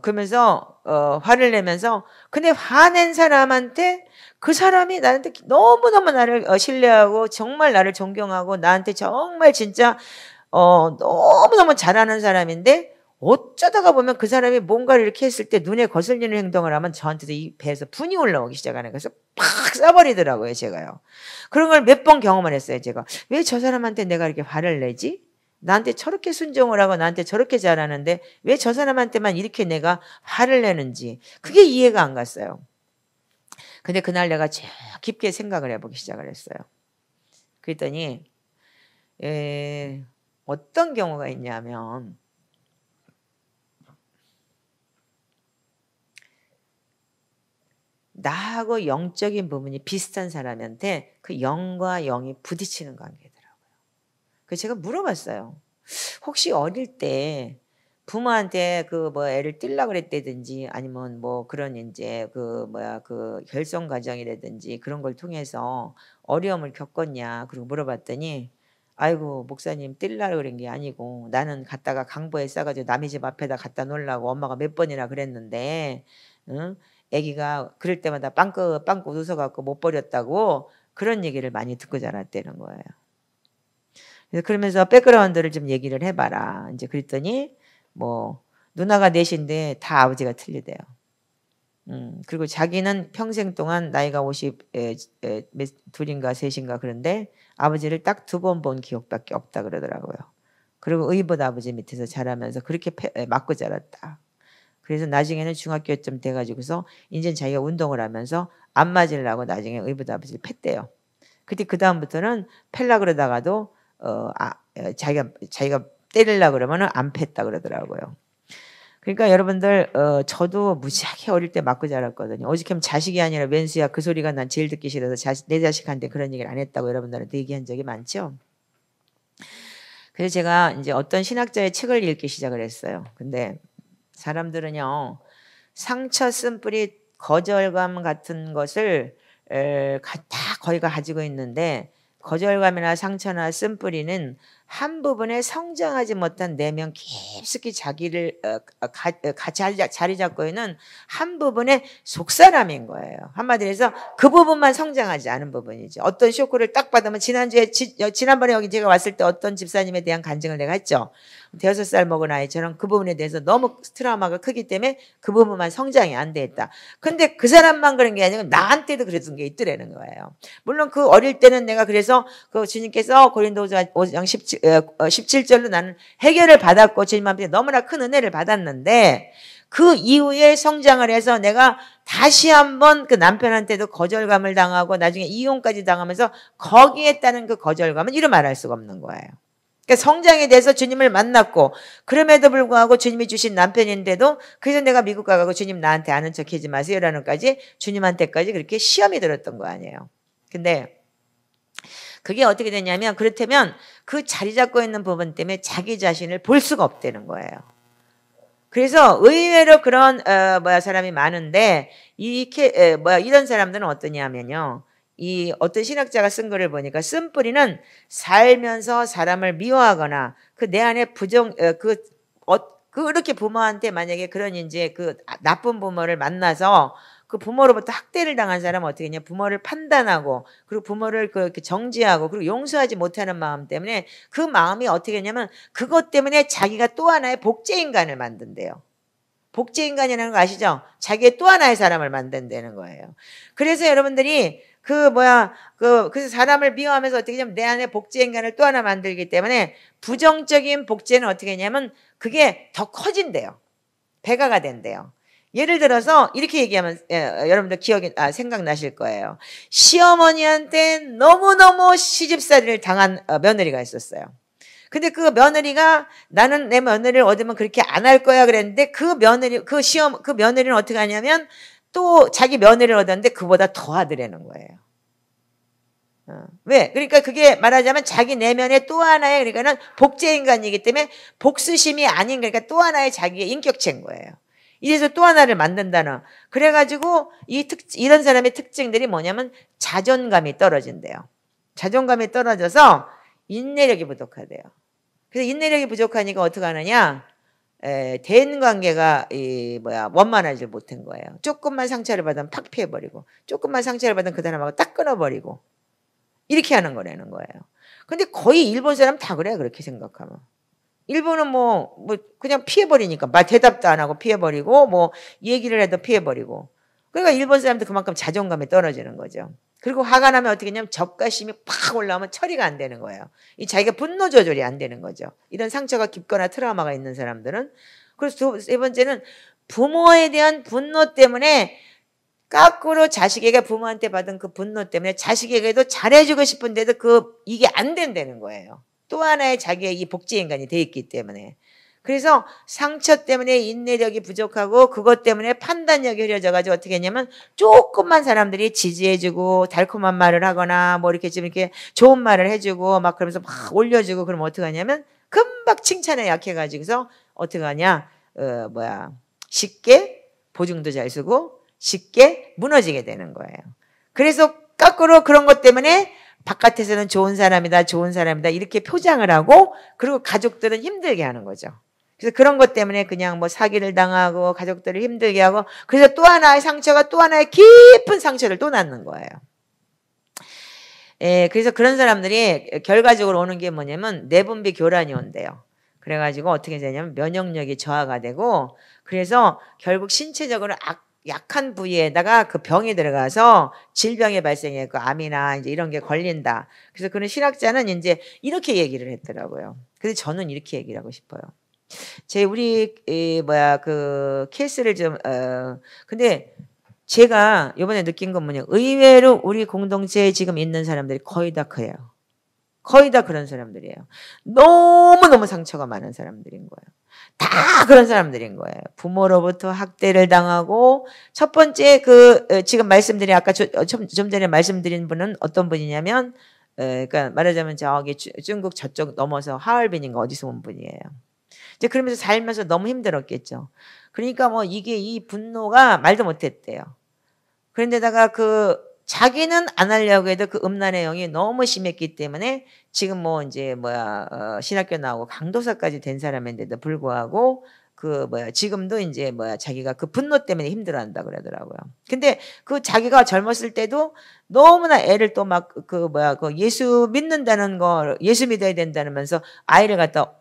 그러면서 화를 내면서, 근데 화낸 사람한테 그 사람이 나한테 너무너무 나를 신뢰하고 정말 나를 존경하고 나한테 정말 진짜 너무너무 잘하는 사람인데 어쩌다가 보면 그 사람이 뭔가를 이렇게 했을 때 눈에 거슬리는 행동을 하면 저한테도 이 배에서 분이 올라오기 시작하는 거예요. 그래서 팍 쏴버리더라고요, 제가요. 그런 걸 몇 번 경험을 했어요, 제가. 왜 저 사람한테 내가 이렇게 화를 내지? 나한테 저렇게 순종을 하고 나한테 저렇게 잘하는데 왜 저 사람한테만 이렇게 내가 화를 내는지 그게 이해가 안 갔어요. 근데 그날 내가 깊게 생각을 해보기 시작을 했어요. 그랬더니 어떤 경우가 있냐면, 나하고 영적인 부분이 비슷한 사람한테 그 영과 영이 부딪히는 관계더라고요. 그래서 제가 물어봤어요. 혹시 어릴 때 부모한테 애를 띨라 그랬다든지 아니면 뭐 그런 이제 그 결손 과정이라든지 그런 걸 통해서 어려움을 겪었냐 그리고 물어봤더니, 아이고 목사님 띨라 그런 게 아니고 나는 갔다가 강보에 싸가지고 남의 집 앞에다 갖다 놓으려고 엄마가 몇 번이나 그랬는데 응? 아기가 그럴 때마다 빵긋 웃어갖고 못 버렸다고 그런 얘기를 많이 듣고 자랐다는 거예요. 그러면서 백그라운드를 좀 얘기를 해봐라. 이제 그랬더니 뭐 누나가 넷인데 다 아버지가 틀리대요. 그리고 자기는 평생 동안 나이가 52인가 3인가 그런데 아버지를 딱 2번 본 기억밖에 없다 그러더라고요. 그리고 의붓 아버지 밑에서 자라면서 그렇게 맞고 자랐다. 그래서 나중에는 중학교쯤 돼가지고서 이제 자기가 운동을 하면서 안 맞으려고 나중에 의붓 아버지를 팼대요. 그때 그 다음부터는 팰라 그러다가도 자기가 때리려고 그러면은 안 팼다 그러더라고요. 그러니까 여러분들 저도 무지하게 어릴 때 맞고 자랐거든요. 오직하면 자식이 아니라 왼수야 그 소리가 난 제일 듣기 싫어서 내 자식한테 그런 얘기를 안 했다고 여러분들한테 얘기한 적이 많죠. 그래서 제가 이제 어떤 신학자의 책을 읽기 시작을 했어요. 근데 사람들은요, 상처 쓴뿌리 거절감 같은 것을 다 거의가 가지고 있는데, 거절감이나 상처나 쓴뿌리는 한 부분에 성장하지 못한 내면 깊숙이 자기를 자리 잡고 있는 한 부분의 속사람인 거예요. 한마디로 해서 그 부분만 성장하지 않은 부분이죠. 어떤 쇼크를 딱 받으면 지난번에 여기 제가 왔을 때 어떤 집사님에 대한 간증을 내가 했죠. 5살 먹은 아이처럼 그 부분에 대해서 너무 트라우마가 크기 때문에 그 부분만 성장이 안 돼 있다. 근데 그 사람만 그런 게 아니고 나한테도 그랬던 게 있더라는 거예요. 물론 그 어릴 때는 내가 그래서 그 주님께서 고린도후서 5장 17절로 나는 해결을 받았고 주님한테 너무나 큰 은혜를 받았는데 그 이후에 성장을 해서 내가 다시 한번 그 남편한테도 거절감을 당하고 나중에 이혼까지 당하면서 거기에 따른 그 거절감은 이루 말할 수가 없는 거예요. 그러니까 성장에 대해서 주님을 만났고 그럼에도 불구하고 주님이 주신 남편인데도 그래서 내가 미국 가고 주님 나한테 아는 척 하지 마세요라는까지 주님한테까지 그렇게 시험이 들었던 거 아니에요. 근데 그게 어떻게 되냐면 그렇다면 그 자리 잡고 있는 부분 때문에 자기 자신을 볼 수가 없다는 거예요. 그래서 의외로 그런 사람이 많은데 이런 사람들은 어떠냐면요. 이 어떤 신학자가 쓴 글을 보니까 쓴뿌리는 살면서 사람을 미워하거나 그 내 안에 그렇게 부모한테 만약에 그런 이제 그 나쁜 부모를 만나서 그 부모로부터 학대를 당한 사람은 어떻게 했냐? 부모를 판단하고 그리고 부모를 그렇게 정죄하고 그리고 용서하지 못하는 마음 때문에 그 마음이 어떻게 했냐면 그것 때문에 자기가 또 하나의 복제 인간을 만든대요. 복제 인간이라는 거 아시죠? 자기의 또 하나의 사람을 만든다는 거예요. 그래서 여러분들이 그래서 사람을 미워하면서 어떻게 하냐면 내 안에 복제 인간을 또 하나 만들기 때문에 부정적인 복제는 어떻게 했냐면 그게 더 커진대요. 배가가 된대요. 예를 들어서 이렇게 얘기하면 여러분들 생각나실 거예요. 시어머니한테 너무너무 시집살이를 당한 며느리가 있었어요. 근데 그 며느리가 나는 내 며느리를 얻으면 그렇게 안 할 거야 그랬는데 그 며느리는 어떻게 하냐면 또 자기 며느리를 얻었는데 그보다 더 하더라는 거예요. 왜? 그러니까 그게 말하자면 자기 내면에 또 하나의 그러니까는 복제 인간이기 때문에 복수심이 아닌 그러니까 또 하나의 자기의 인격체인 거예요. 이래서 또 하나를 만든다는. 그래가지고 이런 사람의 특징들이 뭐냐면 자존감이 떨어진대요. 자존감이 떨어져서 인내력이 부족하대요. 그래서 인내력이 부족하니까 어떻게 하느냐? 대인 관계가 원만하지 못한 거예요. 조금만 상처를 받으면 팍 피해버리고 조금만 상처를 받으면 그 사람하고 딱 끊어버리고 이렇게 하는 거라는 거예요. 근데 거의 일본 사람 다 그래요. 그렇게 생각하면. 일본은 그냥 피해버리니까 대답도 안 하고 피해버리고 얘기를 해도 피해버리고 그러니까 일본 사람도 그만큼 자존감이 떨어지는 거죠. 그리고 화가 나면 어떻게 했냐면 적가심이 팍 올라오면 처리가 안 되는 거예요. 이 자기가 분노 조절이 안 되는 거죠. 이런 상처가 깊거나 트라우마가 있는 사람들은. 그래서 세 번째는 부모에 대한 분노 때문에 거꾸로 자식에게 부모한테 받은 그 분노 때문에 자식에게도 잘해주고 싶은데도 이게 안 된다는 거예요. 또 하나의 자기의 이 복제 인간이 돼 있기 때문에. 그래서 상처 때문에 인내력이 부족하고 그것 때문에 판단력이 흐려져가지고 어떻게 했냐면 조금만 사람들이 지지해주고 달콤한 말을 하거나 이렇게 좀 이렇게 좋은 말을 해주고 막 그러면서 막 올려주고 그러면 어떻게 하냐면 금방 칭찬에 약해가지고서 어떻게 하냐 쉽게 보증도 잘 쓰고 쉽게 무너지게 되는 거예요. 그래서 거꾸로 그런 것 때문에 바깥에서는 좋은 사람이다 이렇게 표장을 하고 그리고 가족들은 힘들게 하는 거죠. 그래서 그런 것 때문에 그냥 사기를 당하고 가족들을 힘들게 하고 그래서 또 하나의 상처가 또 하나의 깊은 상처를 또 낳는 거예요. 그래서 그런 사람들이 결과적으로 오는 게 뭐냐면 내분비 교란이 온대요. 그래가지고 어떻게 되냐면 면역력이 저하가 되고 그래서 결국 신체적으로 약한 부위에다가 그 병이 들어가서 질병이 발생했고 암이나 이제 이런 게 걸린다. 그래서 그런 신학자는 이제 이렇게 얘기를 했더라고요. 근데 저는 이렇게 얘기를 하고 싶어요. 우리 그 케이스를 근데 제가 이번에 느낀 건 뭐냐? 의외로 우리 공동체에 지금 있는 사람들이 거의 다 그래요. 거의 다 그런 사람들이에요. 너무너무 상처가 많은 사람들인 거예요. 다 그런 사람들인 거예요. 부모로부터 학대를 당하고 첫 번째 지금 말씀드린 아까 좀 전에 말씀드린 분은 어떤 분이냐면 그러니까 말하자면 저기 중국 저쪽 넘어서 하얼빈인가 어디서 온 분이에요. 이제 그러면서 살면서 너무 힘들었겠죠. 그러니까 이게 이 분노가 말도 못했대요. 그런데다가 자기는 안 하려고 해도 그 음란의 영이 너무 심했기 때문에 지금 뭐 이제 신학교 나오고 강도사까지 된 사람인데도 불구하고 지금도 이제 자기가 그 분노 때문에 힘들어한다 그러더라고요. 근데 그 자기가 젊었을 때도 너무나 애를 또 막 그 예수 믿는다는 거, 예수 믿어야 된다면서 아이를 갖다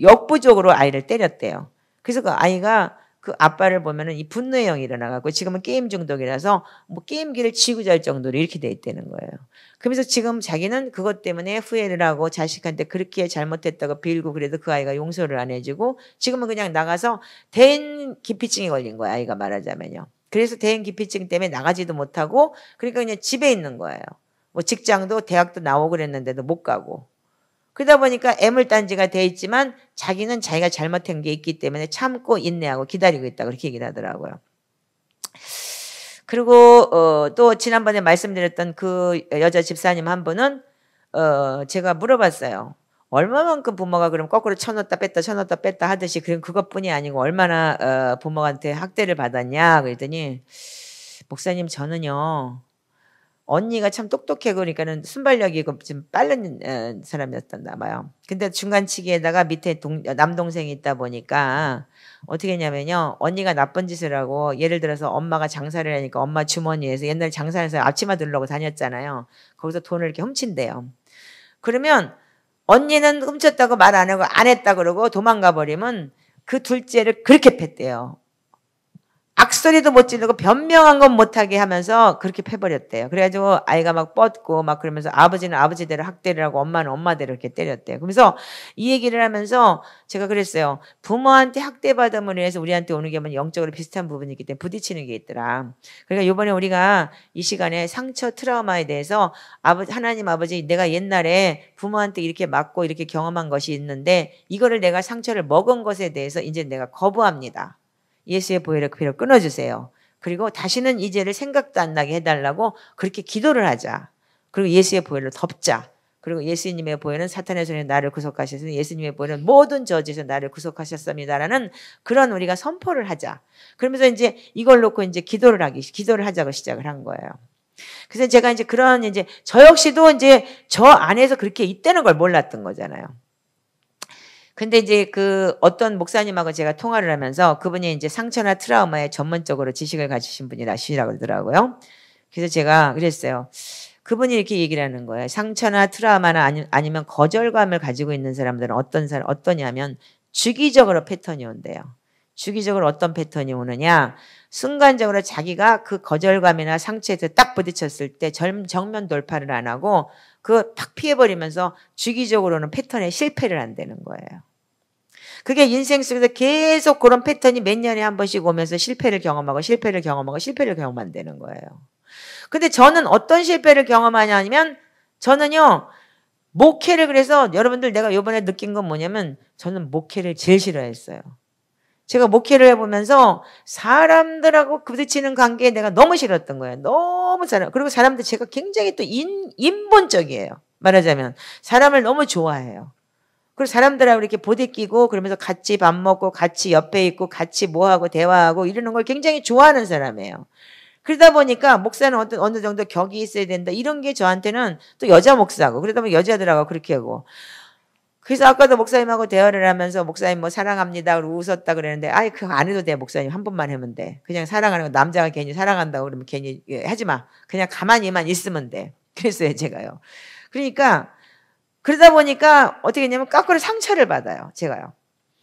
역부족으로 아이를 때렸대요. 그래서 그 아이가 그 아빠를 보면은 이 분노의 영이 일어나갖고 지금은 게임 중독이라서 뭐 게임기를 치고 잘 정도로 이렇게 돼 있다는 거예요. 그러면서 지금 자기는 그것 때문에 후회를 하고 자식한테 그렇게 잘못했다고 빌고 그래도 그 아이가 용서를 안 해주고 지금은 그냥 나가서 대인 기피증이 걸린 거야, 아이가 말하자면요. 그래서 대인 기피증 때문에 나가지도 못하고 그러니까 그냥 집에 있는 거예요. 뭐 직장도 대학도 나오고 그랬는데도 못 가고. 그러다 보니까 애물단지가 돼 있지만 자기는 자기가 잘못한 게 있기 때문에 참고 인내하고 기다리고 있다 그렇게 얘기를 하더라고요. 그리고 또 지난번에 말씀드렸던 그 여자 집사님 한 분은 제가 물어봤어요. 얼마만큼 부모가 그럼 거꾸로 쳐넣었다 뺐다 하듯이 그럼 그것뿐이 아니고 얼마나 부모한테 학대를 받았냐 그랬더니 목사님 저는요. 언니가 참 똑똑해 그러니까는 순발력이 좀 빠른 사람이었던가 봐요. 근데 중간치기에다가 밑에 남동생이 있다 보니까 어떻게 했냐면요. 언니가 나쁜 짓을 하고 예를 들어서 엄마가 장사를 하니까 엄마 주머니에서 옛날 장사해서 앞치마 들려고 다녔잖아요. 거기서 돈을 이렇게 훔친대요. 그러면 언니는 훔쳤다고 말 안 하고 안 했다 그러고 도망가 버리면 그 둘째를 그렇게 팼대요. 악소리도 못 지르고 변명한 건 못하게 하면서 그렇게 패버렸대요. 그래가지고 아이가 막 뻗고 막 그러면서 아버지는 아버지대로 학대를 하고 엄마는 엄마대로 이렇게 때렸대요. 그러면서 이 얘기를 하면서 제가 그랬어요. 부모한테 학대받음으로 해서 우리한테 오는 게 뭐 영적으로 비슷한 부분이 있기 때문에 부딪히는 게 있더라. 그러니까 이번에 우리가 이 시간에 상처 트라우마에 대해서 하나님 아버지 내가 옛날에 부모한테 이렇게 맞고 이렇게 경험한 것이 있는데 이거를 내가 상처를 먹은 것에 대해서 이제 내가 거부합니다. 예수의 보혈의 피로 끊어주세요. 그리고 다시는 이 죄를 생각도 안 나게 해달라고 그렇게 기도를 하자. 그리고 예수의 보혈로 덮자. 그리고 예수님의 보혈은 사탄의 손에 나를 구속하셨으니 예수님의 보혈은 모든 저주에서 나를 구속하셨습니다라는 그런 우리가 선포를 하자. 그러면서 이제 이걸 놓고 이제 기도를 하자고 시작을 한 거예요. 그래서 제가 이제 그런 이제 저 역시도 이제 저 안에서 그렇게 있다는 걸 몰랐던 거잖아요. 근데 이제 그 어떤 목사님하고 제가 통화를 하면서 그분이 이제 상처나 트라우마에 전문적으로 지식을 가지신 분이라시라고 그러더라고요. 그래서 제가 그랬어요. 그분이 이렇게 얘기를 하는 거예요. 상처나 트라우마나 아니면 거절감을 가지고 있는 사람들은 어떠냐면 주기적으로 패턴이 온대요. 주기적으로 어떤 패턴이 오느냐. 순간적으로 자기가 그 거절감이나 상처에서 딱 부딪혔을 때 정면 돌파를 안 하고 그거 팍 피해버리면서 주기적으로는 패턴에 실패를 한다는 거예요. 그게 인생 속에서 계속 그런 패턴이 몇 년에 한 번씩 오면서 실패를 경험한다는 거예요. 근데 저는 어떤 실패를 경험하냐면 저는요. 목회를 그래서 여러분들 내가 이번에 느낀 건 뭐냐면 저는 목회를 제일 싫어했어요. 제가 목회를 해보면서 사람들하고 부딪히는 관계에 내가 너무 싫었던 거예요. 너무 그리고 사람들 제가 굉장히 또 인본적이에요. 말하자면 사람을 너무 좋아해요. 그리고 사람들하고 이렇게 보대끼고 그러면서 같이 밥 먹고 같이 옆에 있고 같이 뭐하고 대화하고 이러는 걸 굉장히 좋아하는 사람이에요. 그러다 보니까 목사는 어느 정도 격이 있어야 된다. 이런 게 저한테는 또 여자 목사고 그러다 보면 여자들하고 그렇게 하고 그래서 아까도 목사님하고 대화를 하면서 목사님 뭐 사랑합니다. 그러고 웃었다 그랬는데 아이 그거 안 해도 돼 목사님 한 번만 하면 돼. 그냥 사랑하는 거 남자가 괜히 사랑한다고 그러면 괜히 하지 마. 그냥 가만히만 있으면 돼. 그랬어요 제가요. 그러니까 그러다 보니까 어떻게 했냐면 거꾸로 상처를 받아요. 제가요.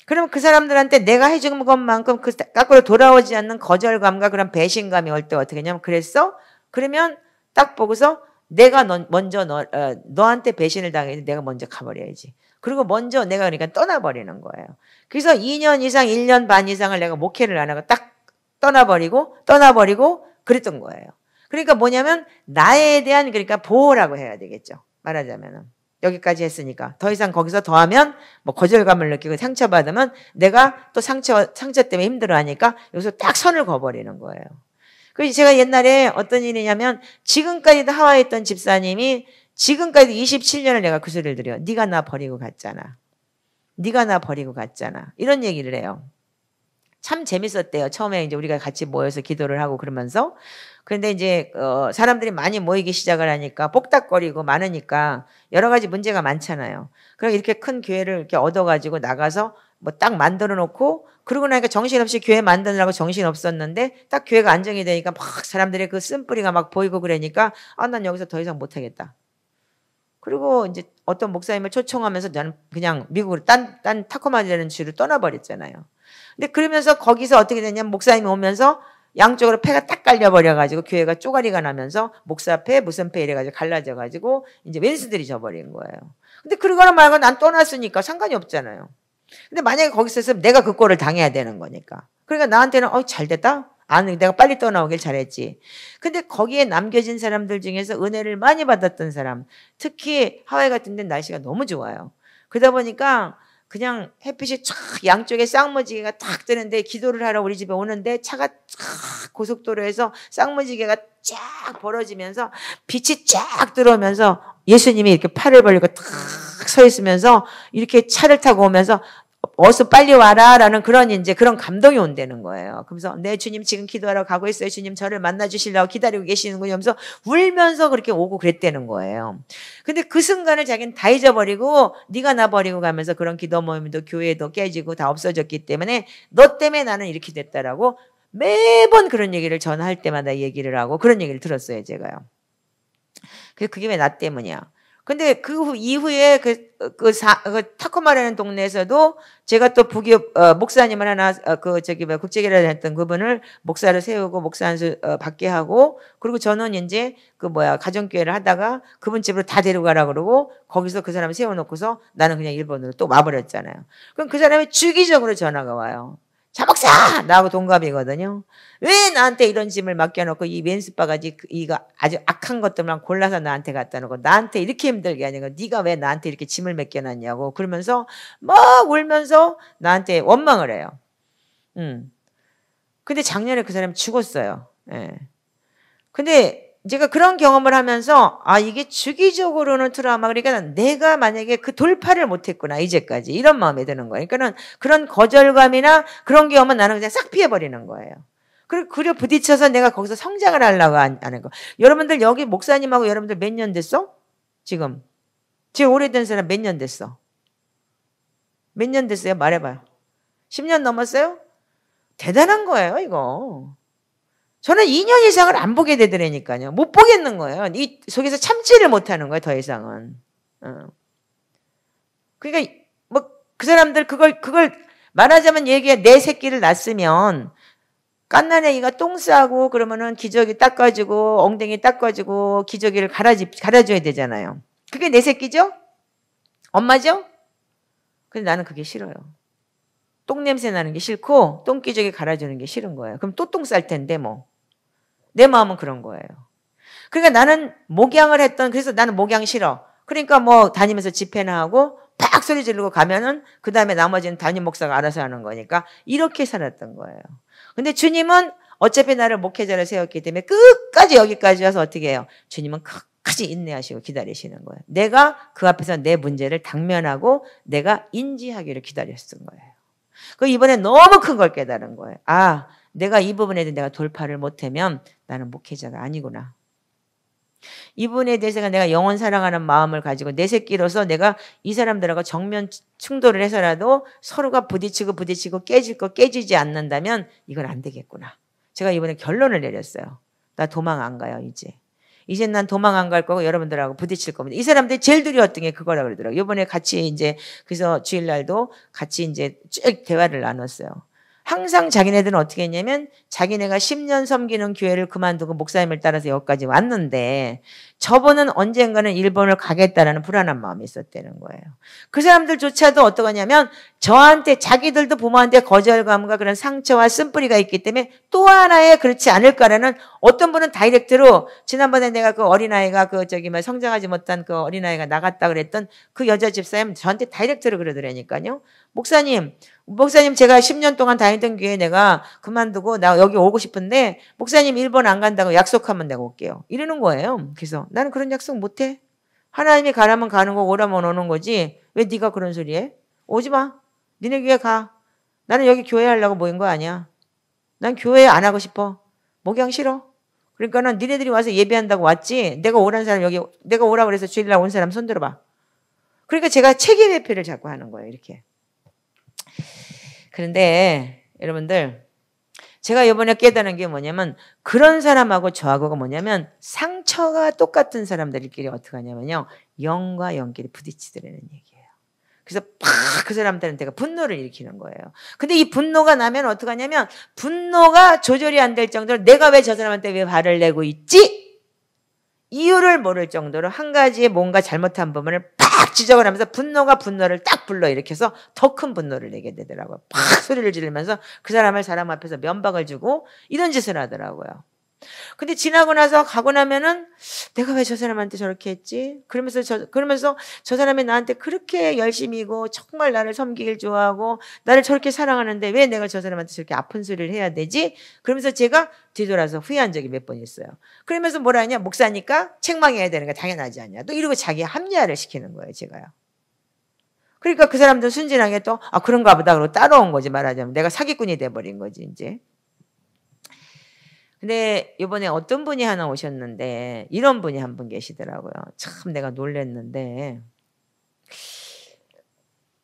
그러면 그 사람들한테 내가 해준 것만큼 그 거꾸로 돌아오지 않는 거절감과 그런 배신감이 올 때 어떻게 했냐면 그랬어? 그러면 딱 보고서 내가 먼저 너한테 배신을 당했는데 내가 먼저 가버려야지. 그리고 먼저 내가 그러니까 떠나버리는 거예요. 그래서 2년 이상 1년 반 이상을 내가 목회를 안 하고 딱 떠나버리고 그랬던 거예요. 그러니까 뭐냐면 나에 대한 그러니까 보호라고 해야 되겠죠. 말하자면은. 여기까지 했으니까 더 이상 거기서 더하면 뭐 거절감을 느끼고 상처받으면 내가 또 상처 때문에 힘들어하니까 여기서 딱 선을 그어버리는 거예요. 그래서 제가 옛날에 어떤 일이냐면 지금까지도 하와이에 있던 집사님이 지금까지도 27년을 내가 그 소리를 들어요. 네가 나 버리고 갔잖아. 이런 얘기를 해요. 참 재밌었대요. 처음에 이제 우리가 같이 모여서 기도를 하고 그러면서. 그런데 이제 사람들이 많이 모이기 시작을 하니까 뽁닥거리고 많으니까 여러 가지 문제가 많잖아요. 그럼 이렇게 큰 교회를 이렇게 얻어가지고 나가서 뭐 딱 만들어 놓고 그러고 나니까 정신없이 교회 만드느라고 정신 없었는데 딱 교회가 안정이 되니까 막 사람들의 그 쓴뿌리가 막 보이고 그러니까 난 여기서 더 이상 못하겠다. 그리고 이제 어떤 목사님을 초청하면서 나는 그냥 미국으로 딴 타코마라는 주를 떠나버렸잖아요. 근데 그러면서 거기서 어떻게 되냐면 목사님이 오면서 양쪽으로 패가 딱 깔려버려가지고 교회가 쪼가리가 나면서 목사패 무슨 패 이래가지고 갈라져가지고 이제 웬수들이 져버린 거예요. 근데 그러거나 말고 난 떠났으니까 상관이 없잖아요. 근데 만약에 거기서 있으면 내가 그 꼴을 당해야 되는 거니까. 그러니까 나한테는 잘 됐다? 아니, 내가 빨리 떠나오길 잘했지. 근데 거기에 남겨진 사람들 중에서 은혜를 많이 받았던 사람, 특히 하와이 같은 데는 날씨가 너무 좋아요. 그러다 보니까 그냥 햇빛이 쫙 양쪽에 쌍무지개가 탁 뜨는데 기도를 하러 우리 집에 오는데 차가 쫙 고속도로에서 쌍무지개가 쫙 벌어지면서 빛이 쫙 들어오면서 예수님이 이렇게 팔을 벌리고 탁 서 있으면서 이렇게 차를 타고 오면서 어서 빨리 와라 라는 그런 감동이 온다는 거예요. 그러면서 네 주님 지금 기도하러 가고 있어요. 주님 저를 만나 주시려고 기다리고 계시는군요 하면서 울면서 그렇게 오고 그랬다는 거예요. 근데 그 순간을 자기는 다 잊어버리고 네가 나 버리고 가면서 그런 기도 모임도 교회도 깨지고 다 없어졌기 때문에 너 때문에 나는 이렇게 됐다라고 매번 그런 얘기를 전화할 때마다 얘기를 하고 그런 얘기를 들었어요. 제가요. 그게 왜 나 때문이야. 근데 그 이후에 그 타코마라는 동네에서도 제가 또 목사님을 하나, 국제결혼을 했던 그분을 목사를 세우고 목사 안수 받게 하고, 그리고 저는 이제 가정교회를 하다가 그분 집으로 다 데려가라 그러고, 거기서 그 사람을 세워놓고서 나는 그냥 일본으로 또 와버렸잖아요. 그럼 그 사람이 주기적으로 전화가 와요. 자목사! 나하고 동갑이거든요. 왜 나한테 이런 짐을 맡겨놓고 이 왼수바가지 이거 아주 악한 것들만 골라서 나한테 갖다 놓고 나한테 이렇게 힘들게 하냐고 네가 왜 나한테 이렇게 짐을 맡겨놨냐고 그러면서 막 울면서 나한테 원망을 해요. 근데 작년에 그 사람이 죽었어요. 예. 근데 제가 그런 경험을 하면서 이게 주기적으로는 트라우마, 그러니까 내가 만약에 그 돌파를 못했구나 이제까지 이런 마음이 드는 거예요. 그러니까는 그런 거절감이나 그런 경험은 나는 그냥 싹 피해버리는 거예요. 그리고 부딪혀서 내가 거기서 성장을 하려고 하는 거. 여러분들 여기 목사님하고 여러분들 몇 년 됐어? 지금 제일 오래된 사람 몇 년 됐어? 몇 년 됐어요? 말해봐요. 10년 넘었어요? 대단한 거예요 이거. 저는 2년 이상을 안 보게 되더라니까요. 못 보겠는 거예요. 이 속에서 참지를 못하는 거예요. 더 이상은. 그러니까 그 사람들 그걸 말하자면 얘기해. 내 새끼를 낳았으면 갓난애기가 똥 싸고 그러면은 기저귀 닦아주고 엉덩이 닦아주고 기저귀를 갈아줘야 되잖아요. 그게 내 새끼죠? 엄마죠? 근데 나는 그게 싫어요. 똥 냄새 나는 게 싫고 똥기저귀 갈아주는 게 싫은 거예요. 그럼 또 똥 쌀 텐데 뭐. 내 마음은 그런 거예요. 그러니까 나는 그래서 나는 목양 싫어. 그러니까 다니면서 집회나 하고 팍 소리 지르고 가면은 그 다음에 나머지는 담임 목사가 알아서 하는 거니까 이렇게 살았던 거예요. 근데 주님은 어차피 나를 목회자를 세웠기 때문에 끝까지 여기까지 와서 어떻게 해요? 주님은 끝까지 인내하시고 기다리시는 거예요. 내가 그 앞에서 내 문제를 당면하고 내가 인지하기를 기다렸던 거예요. 이번에 너무 큰 걸 깨달은 거예요. 내가 이 부분에 대해서 내가 돌파를 못하면 나는 목회자가 아니구나. 이 부분에 대해서 내가 영원 사랑하는 마음을 가지고 내 새끼로서 내가 이 사람들하고 정면 충돌을 해서라도 서로가 부딪히고 깨지지 않는다면 이건 안 되겠구나. 제가 이번에 결론을 내렸어요. 나 도망 안 가요 이제 난 도망 안 갈 거고 여러분들하고 부딪힐 겁니다. 이 사람들이 제일 두려웠던 게 그거라 그러더라고요. 이번에 같이 그래서 주일날도 같이 쭉 대화를 나눴어요. 항상 자기네들은 어떻게 했냐면 자기네가 10년 섬기는 교회를 그만두고 목사님을 따라서 여기까지 왔는데 저분은 언젠가는 일본을 가겠다라는 불안한 마음이 있었다는 거예요. 그 사람들조차도 어떠냐면 저한테 자기들도 부모한테 거절감과 그런 상처와 쓴뿌리가 있기 때문에 또 하나의 그렇지 않을까라는 어떤 분은 다이렉트로 지난번에 내가 그 어린아이가 성장하지 못한 그 어린아이가 나갔다 그랬던 그 여자 집사님 저한테 다이렉트로 그러더라니까요. 목사님 제가 10년 동안 다니던 교회 내가 그만두고 나 여기 오고 싶은데 목사님 일본 안 간다고 약속하면 내가 올게요. 이러는 거예요. 그래서 나는 그런 약속 못해. 하나님이 가라면 가는 거고 오라면 오는 거지. 왜 네가 그런 소리 해? 오지 마. 니네 교회 가. 나는 여기 교회 하려고 모인 거 아니야. 난 교회 안 하고 싶어. 목양 싫어. 그러니까는 니네들이 와서 예배한다고 왔지. 내가 오라는 사람 여기 내가 오라고 그래서 주일날 온 사람 손 들어봐. 그러니까 제가 책임 회피를 자꾸 하는 거예요. 이렇게. 그런데 여러분들 제가 이번에 깨달은 게 뭐냐면 그런 사람하고 저하고가 뭐냐면 상처가 똑같은 사람들끼리 어떻게 하냐면요. 영과 영끼리 부딪히더라는 얘기예요. 그래서 팍 그 사람들한테 분노를 일으키는 거예요. 근데 이 분노가 나면 어떻게 하냐면 분노가 조절이 안 될 정도로 내가 왜 저 사람한테 왜 화를 내고 있지? 이유를 모를 정도로 한 가지의 뭔가 잘못한 부분을 팍 지적을 하면서 분노가 분노를 딱 불러일으켜서 더 큰 분노를 내게 되더라고요. 팍 소리를 지르면서 그 사람을 사람 앞에서 면박을 주고 이런 짓을 하더라고요. 근데 지나고 나서 가고 나면은 내가 왜 저 사람한테 저렇게 했지? 그러면서 저 사람이 나한테 그렇게 열심히고 정말 나를 섬기길 좋아하고 나를 저렇게 사랑하는데 왜 내가 저 사람한테 저렇게 아픈 소리를 해야 되지? 그러면서 제가 뒤돌아서 후회한 적이 몇 번 있어요. 그러면서 뭐라 하냐? 목사니까 책망해야 되는 거 당연하지 않냐? 또 이러고 자기 합리화를 시키는 거예요, 제가요. 그러니까 그 사람도 순진하게 또 그런가 보다 그러고 따라온 거지 말하자면 내가 사기꾼이 돼버린 거지 이제. 근데 이번에 어떤 분이 하나 오셨는데 이런 분이 한 분 계시더라고요. 참 내가 놀랬는데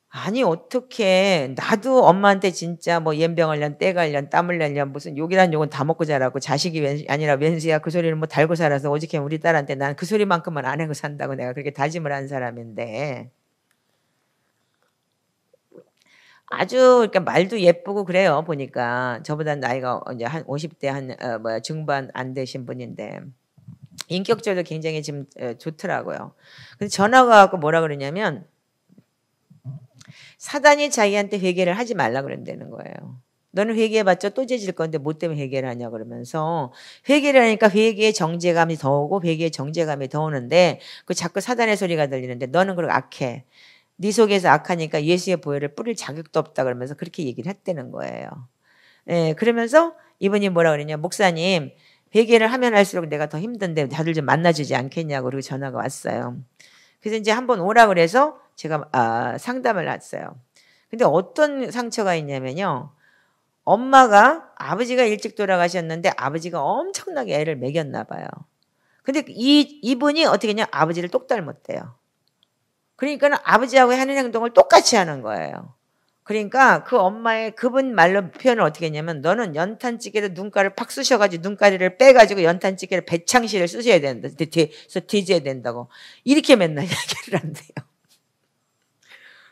아니 어떻게 나도 엄마한테 진짜 뭐 연병을련 떼갈련 땀을 낼련 무슨 욕이란 욕은 다 먹고 자라고 자식이 아니라 왼수야 그 소리를 뭐 달고 살아서 오직해 우리 딸한테 난 그 소리만큼은 안 하고 산다고 내가 그렇게 다짐을 한 사람인데 아주 그러니까 말도 예쁘고 그래요. 보니까 저보다 나이가 이제 한 50대 중반 안 되신 분인데 인격적으로 굉장히 지금 좋더라고요. 근데 전화가 와서 뭐라 그러냐면 사단이 자기한테 회개를 하지 말라 그런다는 거예요. 너는 회개해봤자 또 죄질 건데 뭐 때문에 회개를 하냐 그러면서 회개를 하니까 회개의 정죄감이 더 오고 회개의 정죄감이 더 오는데 그 자꾸 사단의 소리가 들리는데 너는 그렇게 악해. 네 속에서 악하니까 예수의 보혈을 뿌릴 자격도 없다 그러면서 그렇게 얘기를 했다는 거예요. 예, 그러면서 이분이 뭐라 그러냐. 목사님 회개를 하면 할수록 내가 더 힘든데 다들 좀 만나주지 않겠냐고 그리고 전화가 왔어요. 그래서 이제 한번 오라 그래서 제가 상담을 했어요. 근데 어떤 상처가 있냐면요. 엄마가 아버지가 일찍 돌아가셨는데 아버지가 엄청나게 애를 먹였나 봐요. 근데 이분이 어떻게 했냐. 아버지를 똑 닮았대요. 그러니까는 아버지하고 하는 행동을 똑같이 하는 거예요. 그러니까 그 엄마의 그분 말로 표현을 어떻게 했냐면 너는 연탄찌개로 눈가를 팍 쑤셔가지고 눈가리를 빼가지고 연탄찌개를 배창시를 쑤셔야 된다. 그래서 뒤져야 된다고. 이렇게 맨날 얘기를 한대요.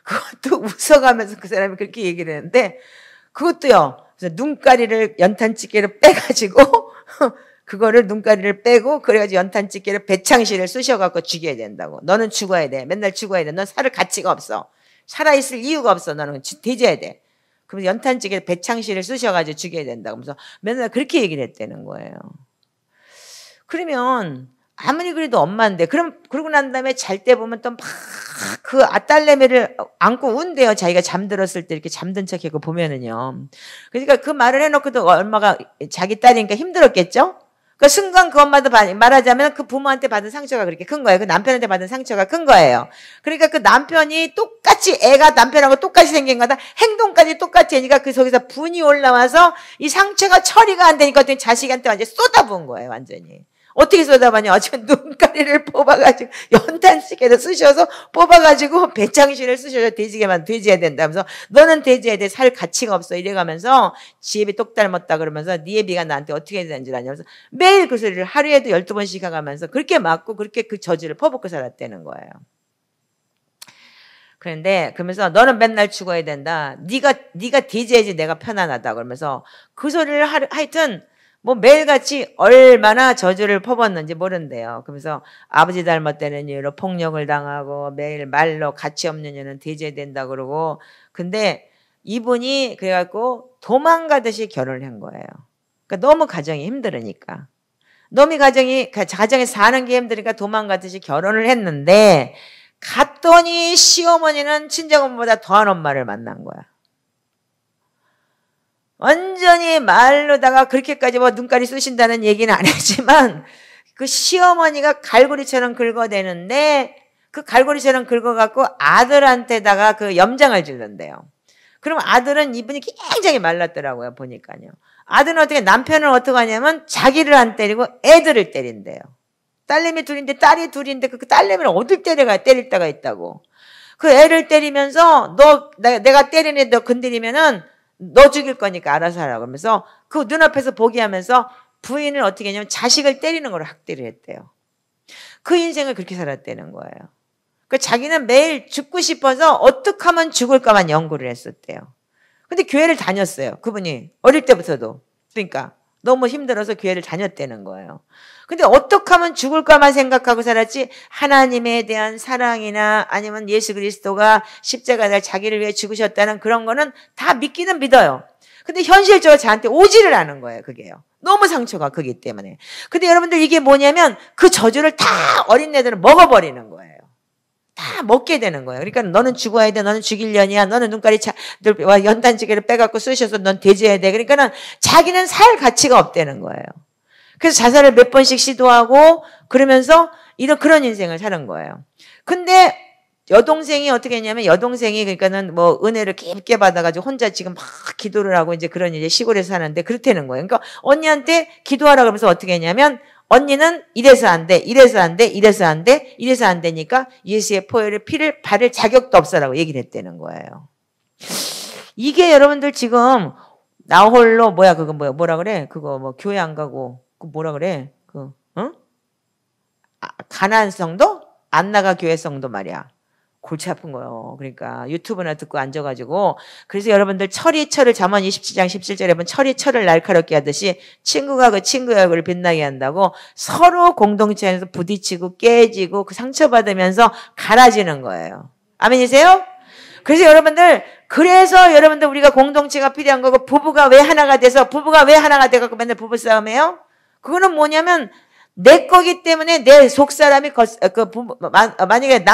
그것도 웃어가면서 그 사람이 그렇게 얘기를 했는데 그것도요. 그래서 눈가리를 연탄찌개로 빼가지고 그거를 눈가리를 빼고 그래가지고 연탄찌개를 배창시를 쑤셔갖고 죽여야 된다고. 너는 죽어야 돼. 맨날 죽어야 돼. 넌 살 가치가 없어. 살아있을 이유가 없어. 너는 뒤져야 돼. 그러면서 연탄찌개 배창시를 쑤셔가지고 죽여야 된다고 하면서 맨날 그렇게 얘기를 했다는 거예요. 그러면 아무리 그래도 엄마인데 그러고 난 다음에 잘 때 보면 또 막 그 딸내미를 안고 운대요. 자기가 잠들었을 때 이렇게 잠든 척하고 보면은요. 그러니까 그 말을 해놓고도 엄마가 자기 딸이니까 힘들었겠죠? 그 순간 그 엄마도 말하자면 그 부모한테 받은 상처가 그렇게 큰 거예요. 그 남편한테 받은 상처가 큰 거예요. 그러니까 그 남편이 똑같이 애가 남편하고 똑같이 생긴 거다. 행동까지 똑같이 하니까 그 속에서 분이 올라와서 이 상처가 처리가 안 되니까 자식한테 완전히 쏟아부은 거예요. 완전히. 어떻게 쏟아봤냐. 지금 눈가리를 뽑아가지고 연탄찌개를 쑤셔서 뽑아가지고 배창시를 쑤셔서 돼지해야 된다면서 너는 돼지해야 돼. 살 가치가 없어. 이래가면서 지혜비 똑 닮았다 그러면서 네 애비가 나한테 어떻게 해야 되는 줄 아냐면서 매일 그 소리를 하루에도 12번씩 하면서 그렇게 맞고 그렇게 그 저주를 퍼붓고 살았다는 거예요. 그런데 그러면서 너는 맨날 죽어야 된다. 네가 돼지해야지 내가 편안하다 그러면서 그 소리를 하여튼 뭐 매일같이 얼마나 저주를 퍼붓는지 모른대요. 그러면서 아버지 닮았다는 이유로 폭력을 당하고 매일 말로 가치 없는 년은 돼지해야 된다 그러고 근데 이분이 그래갖고 도망가듯이 결혼을 한 거예요. 그러니까 너무 가정이 힘들으니까. 너무 가정에 사는 게 힘드니까 도망가듯이 결혼을 했는데 갔더니 시어머니는 친정엄마보다 더한 엄마를 만난 거야. 완전히 말로다가 그렇게까지 뭐 눈가리 쑤신다는 얘기는 안 했지만 그 시어머니가 갈고리처럼 긁어대는데 그 갈고리처럼 긁어갖고 아들한테다가 그 염장을 질른대요. 그러면 아들은 이분이 굉장히 말랐더라고요. 보니까요. 아들은 어떻게 남편을 어떻게 하냐면 자기를 안 때리고 애들을 때린대요. 딸내미 둘인데 딸이 둘인데 그 딸내미를 어딜 때릴 때가 있다고. 그 애를 때리면서 내가 때린 애 너 건드리면은 너 죽일 거니까 알아서 하라고 그러면서 그 눈앞에서 보게 하면서 부인을 어떻게 했냐면 자식을 때리는 걸 학대를 했대요. 그 인생을 그렇게 살았다는 거예요. 그 자기는 매일 죽고 싶어서 어떻게 하면 죽을까만 연구를 했었대요. 근데 교회를 다녔어요. 그분이 어릴 때부터도. 그러니까 너무 힘들어서 교회를 다녔다는 거예요. 근데 어떻게 하면 죽을까만 생각하고 살았지 하나님에 대한 사랑이나 아니면 예수 그리스도가 십자가에 자기를 위해 죽으셨다는 그런 거는 다 믿기는 믿어요. 근데 현실적으로 저한테 오지를 않은 거예요. 그게요. 너무 상처가 크기 때문에. 근데 여러분들 이게 뭐냐면 그 저주를 다 어린애들은 먹어버리는 거예요. 다 먹게 되는 거예요. 그러니까 너는 죽어야 돼. 너는 죽일년이야. 너는 눈깔이 연단지게를 빼갖고 쑤셔서 넌 돼지해야 돼. 그러니까는 자기는 살 가치가 없다는 거예요. 그래서 자살을 몇 번씩 시도하고 그러면서 그런 인생을 사는 거예요. 근데 여동생이 어떻게 했냐면 여동생이 그러니까는 뭐 은혜를 깊게 받아가지고 혼자 지금 막 기도를 하고 이제 그런 이제 시골에서 사는데 그렇다는 거예요. 그러니까 언니한테 기도하라 그러면서 어떻게 했냐면 언니는 이래서 안 돼, 이래서 안 돼, 이래서 안 돼, 이래서 안 되니까 예수의 포효를 피를 바를 자격도 없어라고 얘기를 했다는 거예요. 이게 여러분들 지금 나 홀로 뭐라 그래? 그거 뭐 교회 안 가고 그 뭐라 그래? 가난한 성도? 안 나가 교회 성도 말이야. 골치 아픈 거예요. 그러니까 유튜브나 듣고 앉아가지고 그래서 여러분들 철을 잠언 27장 17절에 보면 철을 날카롭게 하듯이 친구가 그 친구의 얼굴을 빛나게 한다고 서로 공동체 안에서 부딪히고 깨지고 그 상처받으면서 갈아지는 거예요. 아멘이세요? 그래서 여러분들 우리가 공동체가 필요한 거고 부부가 왜 하나가 돼갖고 맨날 부부싸움해요? 그거는 뭐냐면 내 거기 때문에 내 속사람이 만약에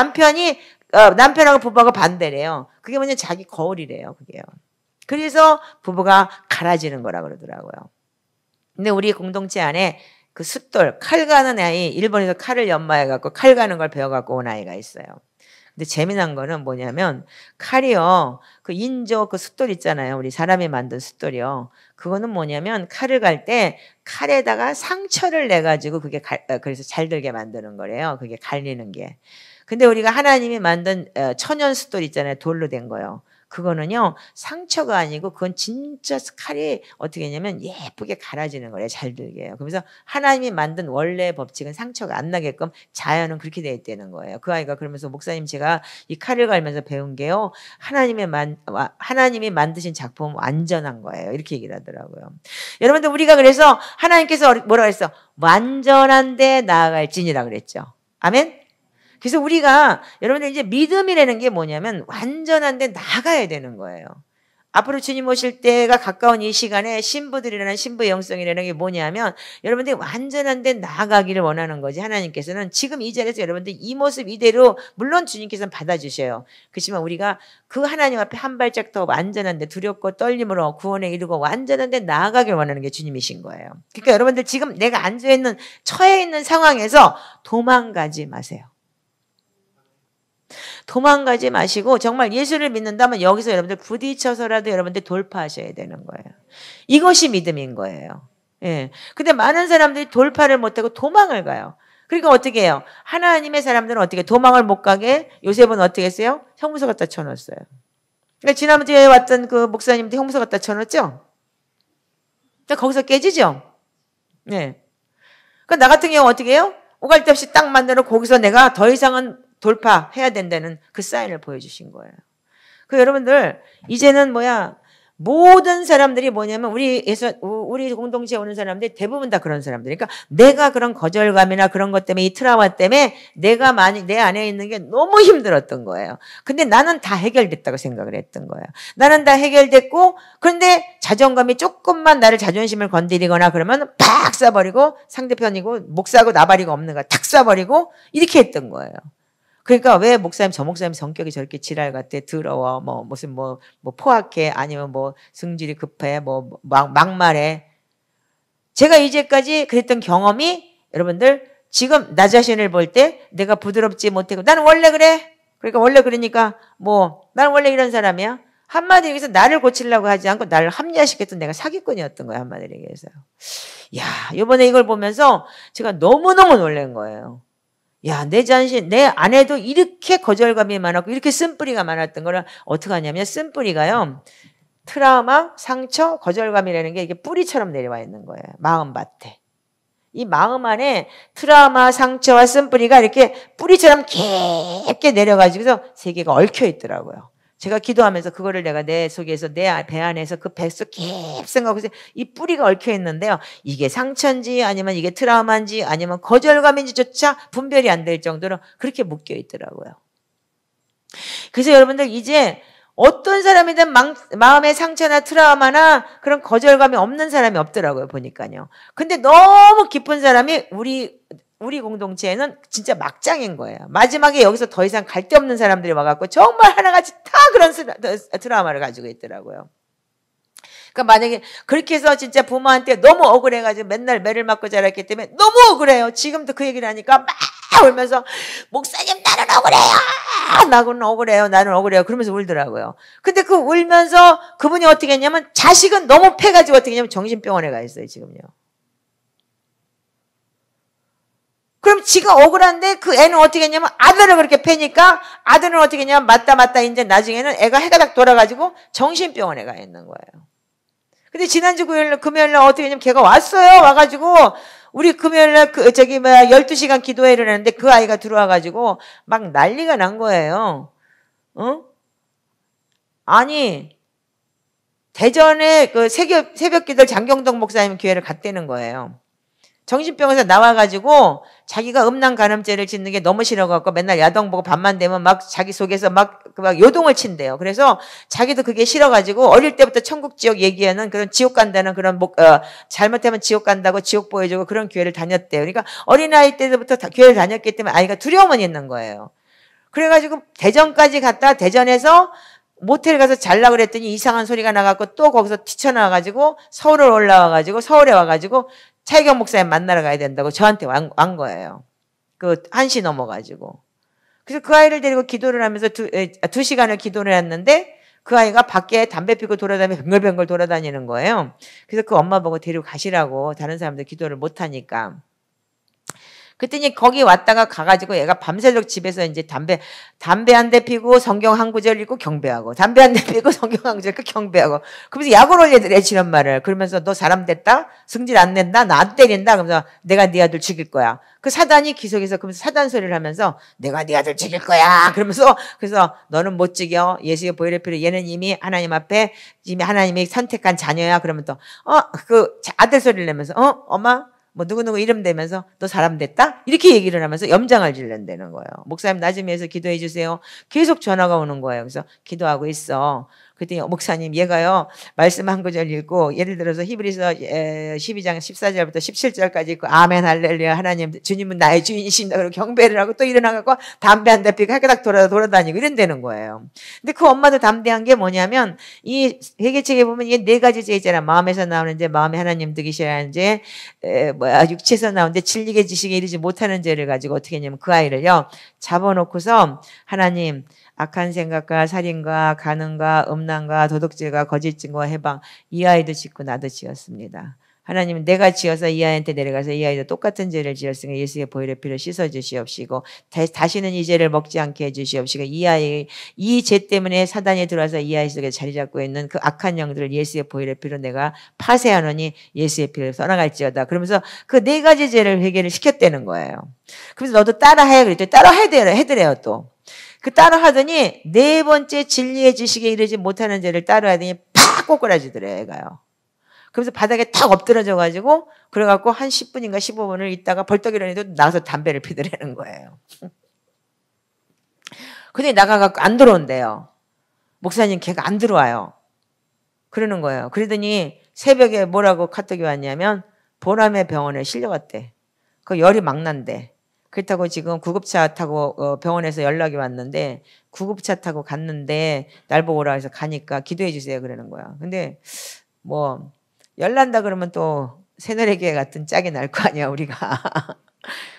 남편하고 부부하고 반대래요. 그게 뭐냐 자기 거울이래요. 그게요. 그래서 부부가 갈아지는 거라 그러더라고요. 근데 우리 공동체 안에 그 숫돌 칼 가는 아이 일본에서 칼을 연마해갖고 칼 가는 걸 배워갖고 온 아이가 있어요. 근데 재미난 거는 뭐냐면 칼이요. 그 인조 그 숫돌 있잖아요. 우리 사람이 만든 숫돌이요. 그거는 뭐냐면 칼을 갈 때 칼에다가 상처를 내가지고 그래서 잘 들게 만드는 거래요. 그게 갈리는 게. 근데 우리가 하나님이 만든 천연 숫돌 있잖아요. 돌로 된 거요. 그거는요. 상처가 아니고 그건 진짜 칼이 어떻게 했냐면 예쁘게 갈아지는 거래요. 잘 들게요. 그래서 하나님이 만든 원래 법칙은 상처가 안 나게끔 자연은 그렇게 돼 있다는 거예요. 그 아이가 그러면서 목사님 제가 이 칼을 갈면서 배운 게요. 하나님이 만드신 작품은 완전한 거예요. 이렇게 얘기를 하더라고요. 여러분들 우리가 그래서 하나님께서 뭐라고 했어? 완전한데 나아갈진이라 그랬죠. 아멘? 그래서 우리가 여러분들 이제 믿음이라는 게 뭐냐면 완전한데 나가야 되는 거예요. 앞으로 주님 오실 때가 가까운 이 시간에 신부들이라는 신부의 영성이라는 게 뭐냐면 여러분들이 완전한데 나아가기를 원하는 거지. 하나님께서는 지금 이 자리에서 여러분들 이 모습 이대로 물론 주님께서는 받아주셔요. 그렇지만 우리가 그 하나님 앞에 한 발짝 더 완전한데 두렵고 떨림으로 구원에 이르고 완전한데 나아가길 원하는 게 주님이신 거예요. 그러니까 여러분들 지금 내가 처해 있는 상황에서 도망가지 마세요. 도망가지 마시고 정말 예수를 믿는다면 여기서 여러분들 부딪혀서라도 여러분들 돌파하셔야 되는 거예요. 이것이 믿음인 거예요. 예. 근데 많은 사람들이 돌파를 못하고 도망을 가요. 그러니까 어떻게 해요? 하나님의 사람들은 어떻게 도망을 못 가게 요셉은 어떻게 했어요? 형무소 갖다 쳐놓았어요. 그러니까 지난주에 왔던 그 목사님도 형무소 갖다 쳐놓았죠? 그러니까 거기서 깨지죠? 예. 그러니까 나 같은 경우 어떻게 해요? 오갈 데 없이 딱 만들어 거기서 내가 더 이상은 돌파해야 된다는 그 사인을 보여주신 거예요. 그 여러분들 이제는 모든 사람들이 뭐냐면 우리 공동체에 오는 사람들이 대부분 다 그런 사람들. 그러니까 내가 그런 거절감이나 그런 것 때문에 이 트라우마 때문에 내가 많이 내 안에 있는 게 너무 힘들었던 거예요. 근데 나는 다 해결됐다고 생각을 했던 거예요. 나는 다 해결됐고 그런데 자존감이 조금만 나를 자존심을 건드리거나 그러면 팍 쏴버리고 상대편이고 목사고 나발이고 없는 거 탁 쏴버리고 이렇게 했던 거예요. 그러니까 왜 저 목사님 성격이 저렇게 지랄 같아, 더러워, 무슨 포악해, 아니면 성질이 급해, 막말해. 제가 이제까지 그랬던 경험이 여러분들 지금 나 자신을 볼 때 내가 부드럽지 못하고 나는 원래 그래. 그러니까 원래 그러니까 나는 원래 이런 사람이야. 한마디로 얘기해서 나를 고치려고 하지 않고 나를 합리화시켰던 내가 사기꾼이었던 거예요. 한마디로 얘기해서. 야, 이번에 이걸 보면서 제가 너무너무 놀란 거예요. 야, 내 자신, 내 안에도 이렇게 거절감이 많았고 이렇게 쓴뿌리가 많았던 거를 어떻게 하냐면 쓴뿌리가요. 트라우마, 상처, 거절감이라는 게 이게 뿌리처럼 내려와 있는 거예요. 마음밭에. 이 마음 안에 트라우마, 상처와 쓴뿌리가 이렇게 뿌리처럼 깊게 내려가지고서 세 개가 얽혀 있더라고요. 제가 기도하면서 그거를 내가 내 속에서 내 배 안에서 그 뱃속 깊생각하고서 이 뿌리가 얽혀 있는데요. 이게 상처인지 아니면 이게 트라우마인지 아니면 거절감인지조차 분별이 안 될 정도로 그렇게 묶여 있더라고요. 그래서 여러분들 이제 어떤 사람이든 마음의 상처나 트라우마나 그런 거절감이 없는 사람이 없더라고요, 보니까요. 근데 너무 깊은 사람이 우리 공동체에는 진짜 막장인 거예요. 마지막에 여기서 더 이상 갈 데 없는 사람들이 와갖고 정말 하나같이 다 그런 트라우마를 가지고 있더라고요. 그러니까 만약에 그렇게 해서 진짜 부모한테 너무 억울해가지고 맨날 매를 맞고 자랐기 때문에 너무 억울해요. 지금도 그 얘기를 하니까 막 울면서 목사님 나는 억울해요. 나는 억울해요. 나는 억울해요. 그러면서 울더라고요. 근데 그 울면서 그분이 어떻게 했냐면 자식은 너무 패가지고 어떻게 했냐면 정신병원에 가 있어요. 지금요. 그럼 지가 억울한데 그 애는 어떻게 했냐면 아들을 그렇게 패니까 아들은 어떻게 했냐면 맞다 이제 나중에는 애가 해가 딱 돌아가지고 정신병원에 가 있는 거예요. 근데 지난주 금요일날 어떻게 했냐면 걔가 왔어요. 와가지고 우리 금요일날 12시간 기도회를 했는데 그 아이가 들어와가지고 막 난리가 난 거예요. 아니 대전에 그 새벽 기도 장경동 목사님 교회를 갔다는 거예요. 정신병원에서 나와가지고 자기가 음란간음죄를 짓는 게 너무 싫어갖고 맨날 야동 보고 밤만 되면 막 자기 속에서 막 요동을 친대요. 그래서 자기도 그게 싫어가지고 어릴 때부터 천국 지옥 얘기하는 그런 지옥 간다는 그런 잘못하면 지옥 간다고 지옥 보여주고 그런 교회를 다녔대요. 그러니까 어린아이 때부터 교회를 다녔기 때문에 아이가 두려움은 있는 거예요. 그래가지고 대전까지 갔다 대전에서 모텔 가서 잘라 그랬더니 이상한 소리가 나갖고 또 거기서 튀쳐나와가지고 서울을 올라와가지고 서울에 와가지고 차이경 목사님 만나러 가야 된다고 저한테 완 거예요. 그 1시 넘어가지고. 그래서 그 아이를 데리고 기도를 하면서 2시간을 기도를 했는데 그 아이가 밖에 담배 피고 돌아다니며 뱅글뱅글 돌아다니는 거예요. 그래서 그 엄마 보고 데리고 가시라고 다른 사람들 기도를 못하니까. 그랬더니 거기 왔다가 가가지고 얘가 밤새도록 집에서 이제 담배 한 대 피고 성경 한 구절 읽고 경배하고 담배 한 대 피고 성경 한 구절 읽고 경배하고 그러면서 약을 올려드려 지런 말을 그러면서 너 사람 됐다? 승질 안 낸다? 나 안 때린다? 그러면서 내가 네 아들 죽일 거야. 그 사단이 기속에서 그러면서 사단 소리를 하면서 내가 네 아들 죽일 거야. 그러면서 그래서 너는 못 죽여. 예수의 보혈의 피로 얘는 이미 하나님 앞에 이미 하나님이 선택한 자녀야. 그러면 또 그 아들 소리를 내면서 엄마 뭐 누구누구 이름 대면서 너 사람 됐다? 이렇게 얘기를 하면서 염장을 질른다는 거예요. 목사님 나 좀 위해서 기도해 주세요. 계속 전화가 오는 거예요. 그래서 기도하고 있어. 그랬더니 목사님 얘가요. 말씀 한 구절 읽고 예를 들어서 히브리서 12장 14절부터 17절까지 읽고 아멘 할렐루야 하나님 주님은 나의 주인이신다 그러고 경배를 하고 또 일어나갖고 담배 한 대 피고 해가닥 돌아다니고 이런다는 거예요. 근데 그 엄마도 담대한 게 뭐냐면 이 회개책에 보면 이게 4가지 죄 있잖아. 마음에서 나오는 죄, 마음에 하나님 득이시라는 죄, 육체에서 나오는데 진리게 지식에 이르지 못하는 죄를 가지고 어떻게 했냐면 그 아이를요 잡아놓고서 하나님 악한 생각과 살인과 간음과 음란과 도둑질과 거짓증과 해방 이 아이도 짓고 나도 지었습니다. 하나님은 내가 지어서 이 아이한테 내려가서 이 아이도 똑같은 죄를 지었으니까 예수의 보혈의 피로 씻어주시옵시고 다시는 이 죄를 먹지 않게 해주시옵시고 이 아이 이 죄 때문에 사단이 들어와서 이 아이 속에 자리 잡고 있는 그 악한 영들을 예수의 보혈의 피로 내가 파쇄하노니 예수의 피를 써나갈지어다. 그러면서 그 4가지 죄를 회개를 시켰다는 거예요. 그래서 너도 따라해 그랬더니 해드래요 또. 그 따라 하더니 4번째 진리의 지식에 이르지 못하는 죄를 따라 하더니 팍 꼬꾸라지더래요, 애가요. 그래서 바닥에 탁 엎드러져가지고, 그래갖고 한 10분인가 15분을 있다가 벌떡 일어나도 나가서 담배를 피더라는 거예요. 근데 나가갖고 안 들어온대요. 목사님, 걔가 안 들어와요. 그러는 거예요. 그러더니 새벽에 뭐라고 카톡이 왔냐면, 보람의 병원에 실려갔대. 그 열이 막 난대. 그렇다고 지금 구급차 타고 병원에서 연락이 왔는데 구급차 타고 갔는데 날 보고 오라 해서 가니까 기도해 주세요 그러는 거야. 근데 뭐 열난다 그러면 또 새누리교회 같은 짝이 날 거 아니야 우리가.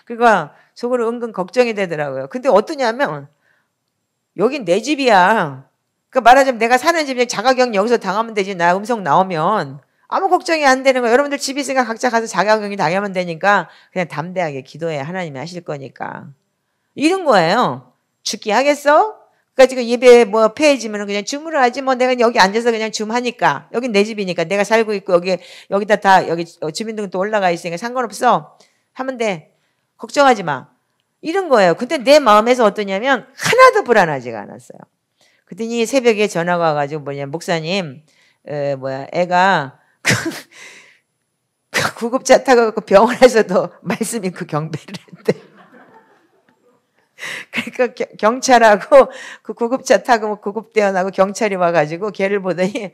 그러니까 속으로 은근 걱정이 되더라고요. 근데 어떠냐면 여긴 내 집이야. 그 말하자면 내가 사는 집에 자가격리 여기서 당하면 되지. 나 음성 나오면 아무 걱정이 안 되는 거야. 여러분들 집 있으니까 각자 가서 자가격리 당하면 되니까 그냥 담대하게 기도해. 하나님이 하실 거니까. 이런 거예요. 죽기 하겠어? 그러니까 지금 예배 뭐 폐해지면 그냥 줌으로 하지. 뭐 내가 여기 앉아서 그냥 줌 하니까. 여긴 내 집이니까. 내가 살고 있고 여기다 다 여기 주민등록도 올라가 있으니까 상관없어. 하면 돼. 걱정하지 마. 이런 거예요. 근데 내 마음에서 어떠냐면 하나도 불안하지가 않았어요. 그랬더니 새벽에 전화가 와가지고 목사님, 애가 구급차 타고 병원에서도 말씀 있고 경배를 했대. 그러니까 경찰하고 그 구급차 타고 구급대원하고 경찰이 와가지고 걔를 보더니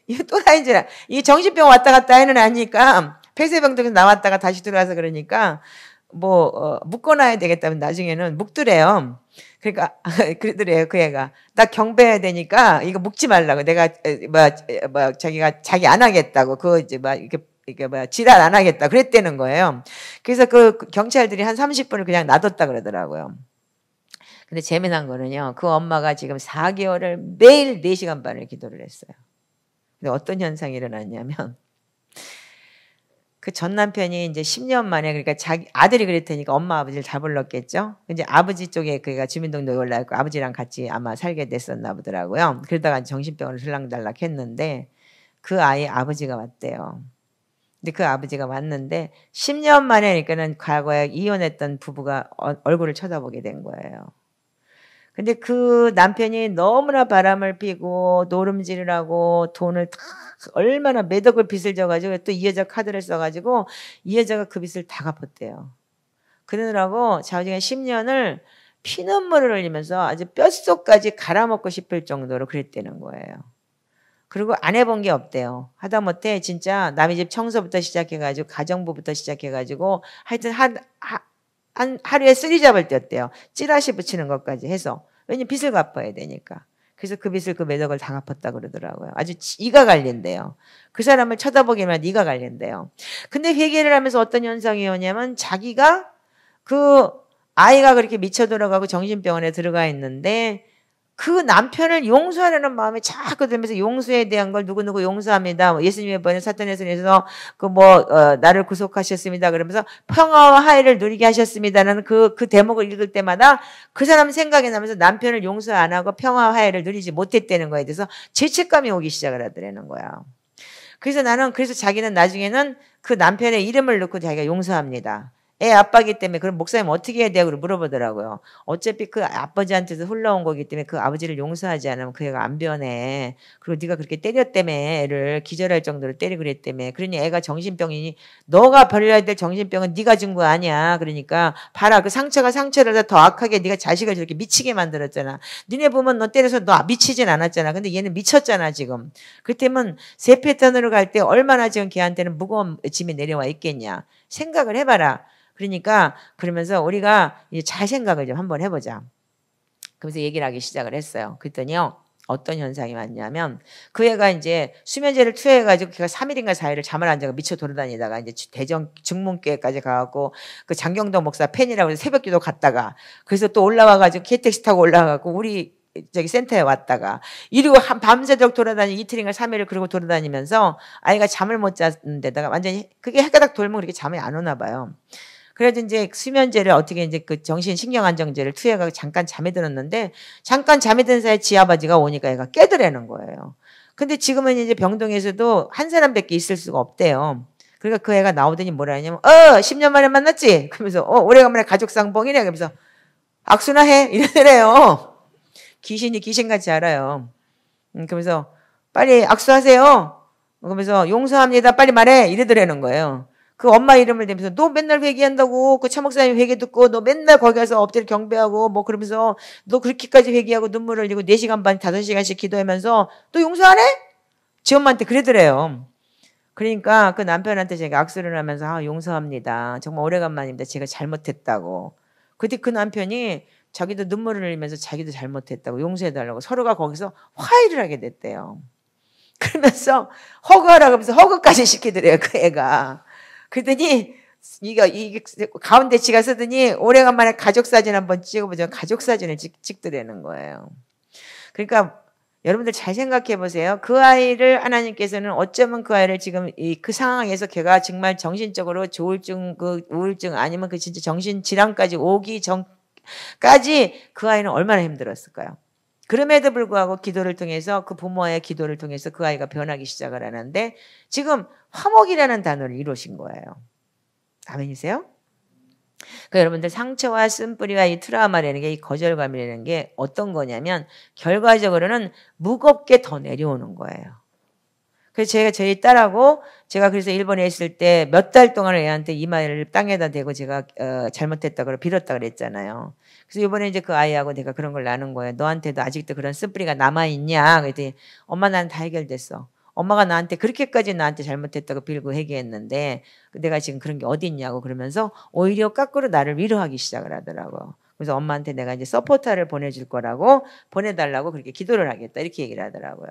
이거 또라이인 줄 알아. 이 정신병 왔다 갔다 하는 아니까 폐쇄병동에서 나왔다가 다시 들어와서 그러니까 묶어놔야 되겠다면 나중에는 묶더래요. 그러니까 그러더래요. 그 애가 나 경배해야 되니까 이거 묶지 말라고. 내가 자기가 자기 안 하겠다고 그거 이제 이게 지랄 안 하겠다 그랬다는 거예요. 그래서 그 경찰들이 한 30분을 그냥 놔뒀다 그러더라고요. 근데 재미난 거는요. 그 엄마가 지금 4개월을 매일 4시간 반을 기도를 했어요. 근데 어떤 현상이 일어났냐면 그 전 남편이 이제 10년 만에 그러니까 자기 아들이 그랬다니까 엄마 아버지를 잘 불렀겠죠. 이제 아버지 쪽에 그가 주민등록에 올라있고 아버지랑 같이 아마 살게 됐었나 보더라고요. 그러다가 정신병원을 들락달락 했는데 그 아이 아버지가 왔대요. 근데 그 아버지가 왔는데 10년 만에 그러니까는 과거에 이혼했던 부부가 얼굴을 쳐다보게 된 거예요. 근데 그 남편이 너무나 바람을 피고 노름질을 하고 돈을 다 얼마나 몇 억을 빚을 져가지고 또 이 여자 카드를 써가지고 이 여자가 그 빚을 다 갚았대요. 그러느라고 자기가 10년을 피눈물을 흘리면서 아주 뼛속까지 갈아먹고 싶을 정도로 그랬다는 거예요. 그리고 안 해본 게 없대요. 하다못해 진짜 남의 집 청소부터 시작해가지고 가정부부터 시작해가지고 하여튼 하루에 쓰리잡을 때였대요. 찌라시 붙이는 것까지 해서. 왜냐면 빚을 갚아야 되니까. 그래서 그 빚을 그 몇 억을 다 갚았다 그러더라고요. 아주 이가 갈린대요. 그 사람을 쳐다보기만 이가 갈린대요. 근데 회개를 하면서 어떤 현상이 오냐면 자기가 그 아이가 그렇게 미쳐 돌아가고 정신병원에 들어가 있는데 그 남편을 용서하려는 마음이 자꾸 들면서 용서에 대한 걸 누구누구 용서합니다. 예수님의 번에 사탄의 손에서 나를 구속하셨습니다. 그러면서 평화와 화해를 누리게 하셨습니다라는 그 대목을 읽을 때마다 그 사람 생각이 나면서 남편을 용서 안 하고 평화와 화해를 누리지 못했다는 거에 대해서 죄책감이 오기 시작을 하더라는 거야. 그래서 자기는 나중에는 그 남편의 이름을 넣고 자기가 용서합니다. 애 아빠기 때문에 그럼 목사님 어떻게 해야 돼요? 물어보더라고요. 어차피 그 아버지한테서 흘러온 거기 때문에 그 아버지를 용서하지 않으면 그 애가 안 변해. 그리고 네가 그렇게 때렸다며 애를 기절할 정도로 때리고 그랬다며. 그러니 애가 정신병이니 너가 벌려야 될 정신병은 네가 준 거 아니야. 그러니까 봐라 그 상처가 상처를 더 악하게 네가 자식을 저렇게 미치게 만들었잖아. 니네 보면 너 때려서 너 미치진 않았잖아. 근데 얘는 미쳤잖아 지금. 그때면 새 패턴으로 갈 때 얼마나 지금 걔한테는 무거운 짐이 내려와 있겠냐. 생각을 해봐라. 그러니까 그러면서 우리가 이제 잘 생각을 좀 한번 해보자. 그러면서 얘기를 하기 시작을 했어요. 그랬더니요. 어떤 현상이 왔냐면 그 애가 이제 수면제를 투여해가지고 걔가 3일인가 4일을 잠을 안 자고 미쳐 돌아다니다가 이제 대전 증문교회까지 가갖고 그 장경동 목사 팬이라고 해서 새벽기도 갔다가 그래서 또 올라와가지고 KTX 타고 올라가고 우리 저기 센터에 왔다가 이러고 밤새도록 돌아다니고 이틀인가 3일을 그러고 돌아다니면서 아이가 잠을 못 잤는 데다가 완전히 그게 해가닥 돌면 그렇게 잠이 안 오나 봐요. 그래서 이제 수면제를 어떻게 이제 그 정신신경안정제를 투여해가지고 잠깐 잠에 들었는데 잠깐 잠에 든 사이에 지 아버지가 오니까 얘가 깨더라는 거예요. 근데 지금은 이제 병동에서도 한 사람밖에 있을 수가 없대요. 그러니까 그 애가 나오더니 뭐라 하냐면 10년 만에 만났지? 그러면서 오래간만에 가족상봉이네. 그러면서 악수나 해? 이러더래요. 귀신이 귀신같이 알아요. 그러면서 빨리 악수하세요. 그러면서 용서합니다. 빨리 말해. 이러더라는 거예요. 그 엄마 이름을 대면서 너 맨날 회개한다고 그 차목사님 회개 듣고 너 맨날 거기 가서 엎드려 경배하고 뭐 그러면서 너 그렇게까지 회개하고 눈물을 흘리고 4시간 반 5시간씩 기도하면서 또 용서 안 해? 지 엄마한테 그러더래요. 그러니까 그 남편한테 제가 악수를 하면서 용서합니다. 정말 오래간만입니다. 제가 잘못했다고. 그때 그 남편이 자기도 눈물을 흘리면서 자기도 잘못했다고 용서해달라고 서로가 거기서 화해를 하게 됐대요. 그러면서 허그하라고 하면서 허그까지 시키더래요. 그 애가. 그랬더니 이게 가운데 지가 쓰더니 오래간만에 가족사진 한번 찍어보자. 가족사진을 찍더라는 거예요. 그러니까 여러분들 잘 생각해 보세요. 그 아이를 하나님께서는 어쩌면 그 아이를 지금 그 상황에서 걔가 정말 정신적으로 조울증, 그 우울증 아니면 그 진짜 정신 질환까지 오기 전까지 그 아이는 얼마나 힘들었을까요? 그럼에도 불구하고 기도를 통해서 그 부모의 기도를 통해서 그 아이가 변하기 시작을 하는데 지금 화목이라는 단어를 이루신 거예요. 아멘이세요? 그러니까 여러분들 상처와 쓴뿌리와 이 트라우마라는 게 이 거절감이라는 게 어떤 거냐면 결과적으로는 무겁게 더 내려오는 거예요. 그래서 제가 저희 딸하고 제가 그래서 일본에 있을 때 몇 달 동안 애한테 이마를 땅에다 대고 제가 잘못했다고 빌었다 그랬잖아요. 그래서 이번에 이제 그 아이하고 내가 그런 걸 나눈 거예요. 너한테도 아직도 그런 쓴뿌리가 남아있냐? 그랬더니 엄마 나는 다 해결됐어. 엄마가 나한테 그렇게까지 나한테 잘못했다고 빌고 회개했는데 내가 지금 그런 게 어디 있냐고 그러면서 오히려 거꾸로 나를 위로하기 시작을 하더라고요. 그래서 엄마한테 내가 이제 서포터를 보내줄 거라고 보내달라고 그렇게 기도를 하겠다 이렇게 얘기를 하더라고요.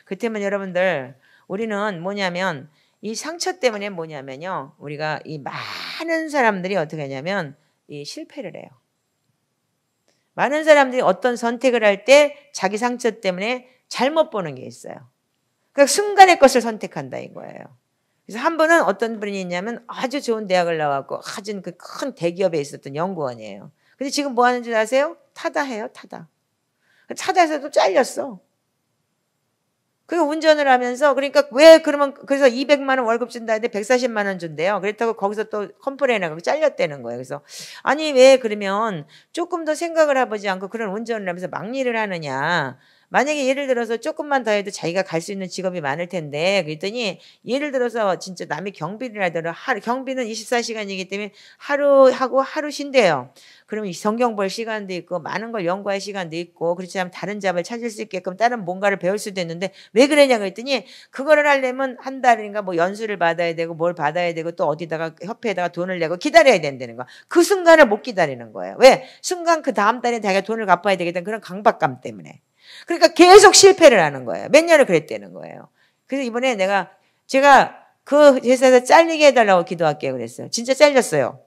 그때면 여러분들 우리는 뭐냐면 이 상처 때문에 뭐냐면요. 우리가 이 많은 사람들이 어떻게 하냐면 이 실패를 해요. 많은 사람들이 어떤 선택을 할 때 자기 상처 때문에 잘못 보는 게 있어요. 그러니까 순간의 것을 선택한다 이거예요. 그래서 한 분은 어떤 분이 있냐면 아주 좋은 대학을 나왔고 아주 그 큰 대기업에 있었던 연구원이에요. 근데 지금 뭐 하는 줄 아세요? 타다해요, 타다. 타다에서도 잘렸어. 그 운전을 하면서 그러니까 왜 그러면 그래서 200만 원 월급 준다 했는데 140만 원 준대요. 그렇다고 거기서 또 컴플레인하고 잘렸다는 거예요. 그래서 아니 왜 그러면 조금 더 생각을 해보지 않고 그런 운전을 하면서 막일을 하느냐. 만약에 예를 들어서 조금만 더 해도 자기가 갈 수 있는 직업이 많을 텐데 그랬더니 예를 들어서 진짜 남이 경비를 하더라도 경비는 24시간이기 때문에 하루 하고 하루 쉰대요. 그러면 성경 볼 시간도 있고 많은 걸 연구할 시간도 있고 그렇지 않으면 다른 잡을 찾을 수 있게끔 다른 뭔가를 배울 수도 있는데 왜 그러냐 그랬더니 그거를 하려면 한 달인가 뭐 연수를 받아야 되고 뭘 받아야 되고 또 어디다가 협회에다가 돈을 내고 기다려야 된다는 거야. 그 순간을 못 기다리는 거예요. 왜? 순간 그 다음 달에 자기가 돈을 갚아야 되겠다는 그런 강박감 때문에. 그러니까 계속 실패를 하는 거예요. 몇 년을 그랬다는 거예요. 그래서 이번에 제가 그 회사에서 잘리게 해달라고 기도할게요 그랬어요. 진짜 잘렸어요.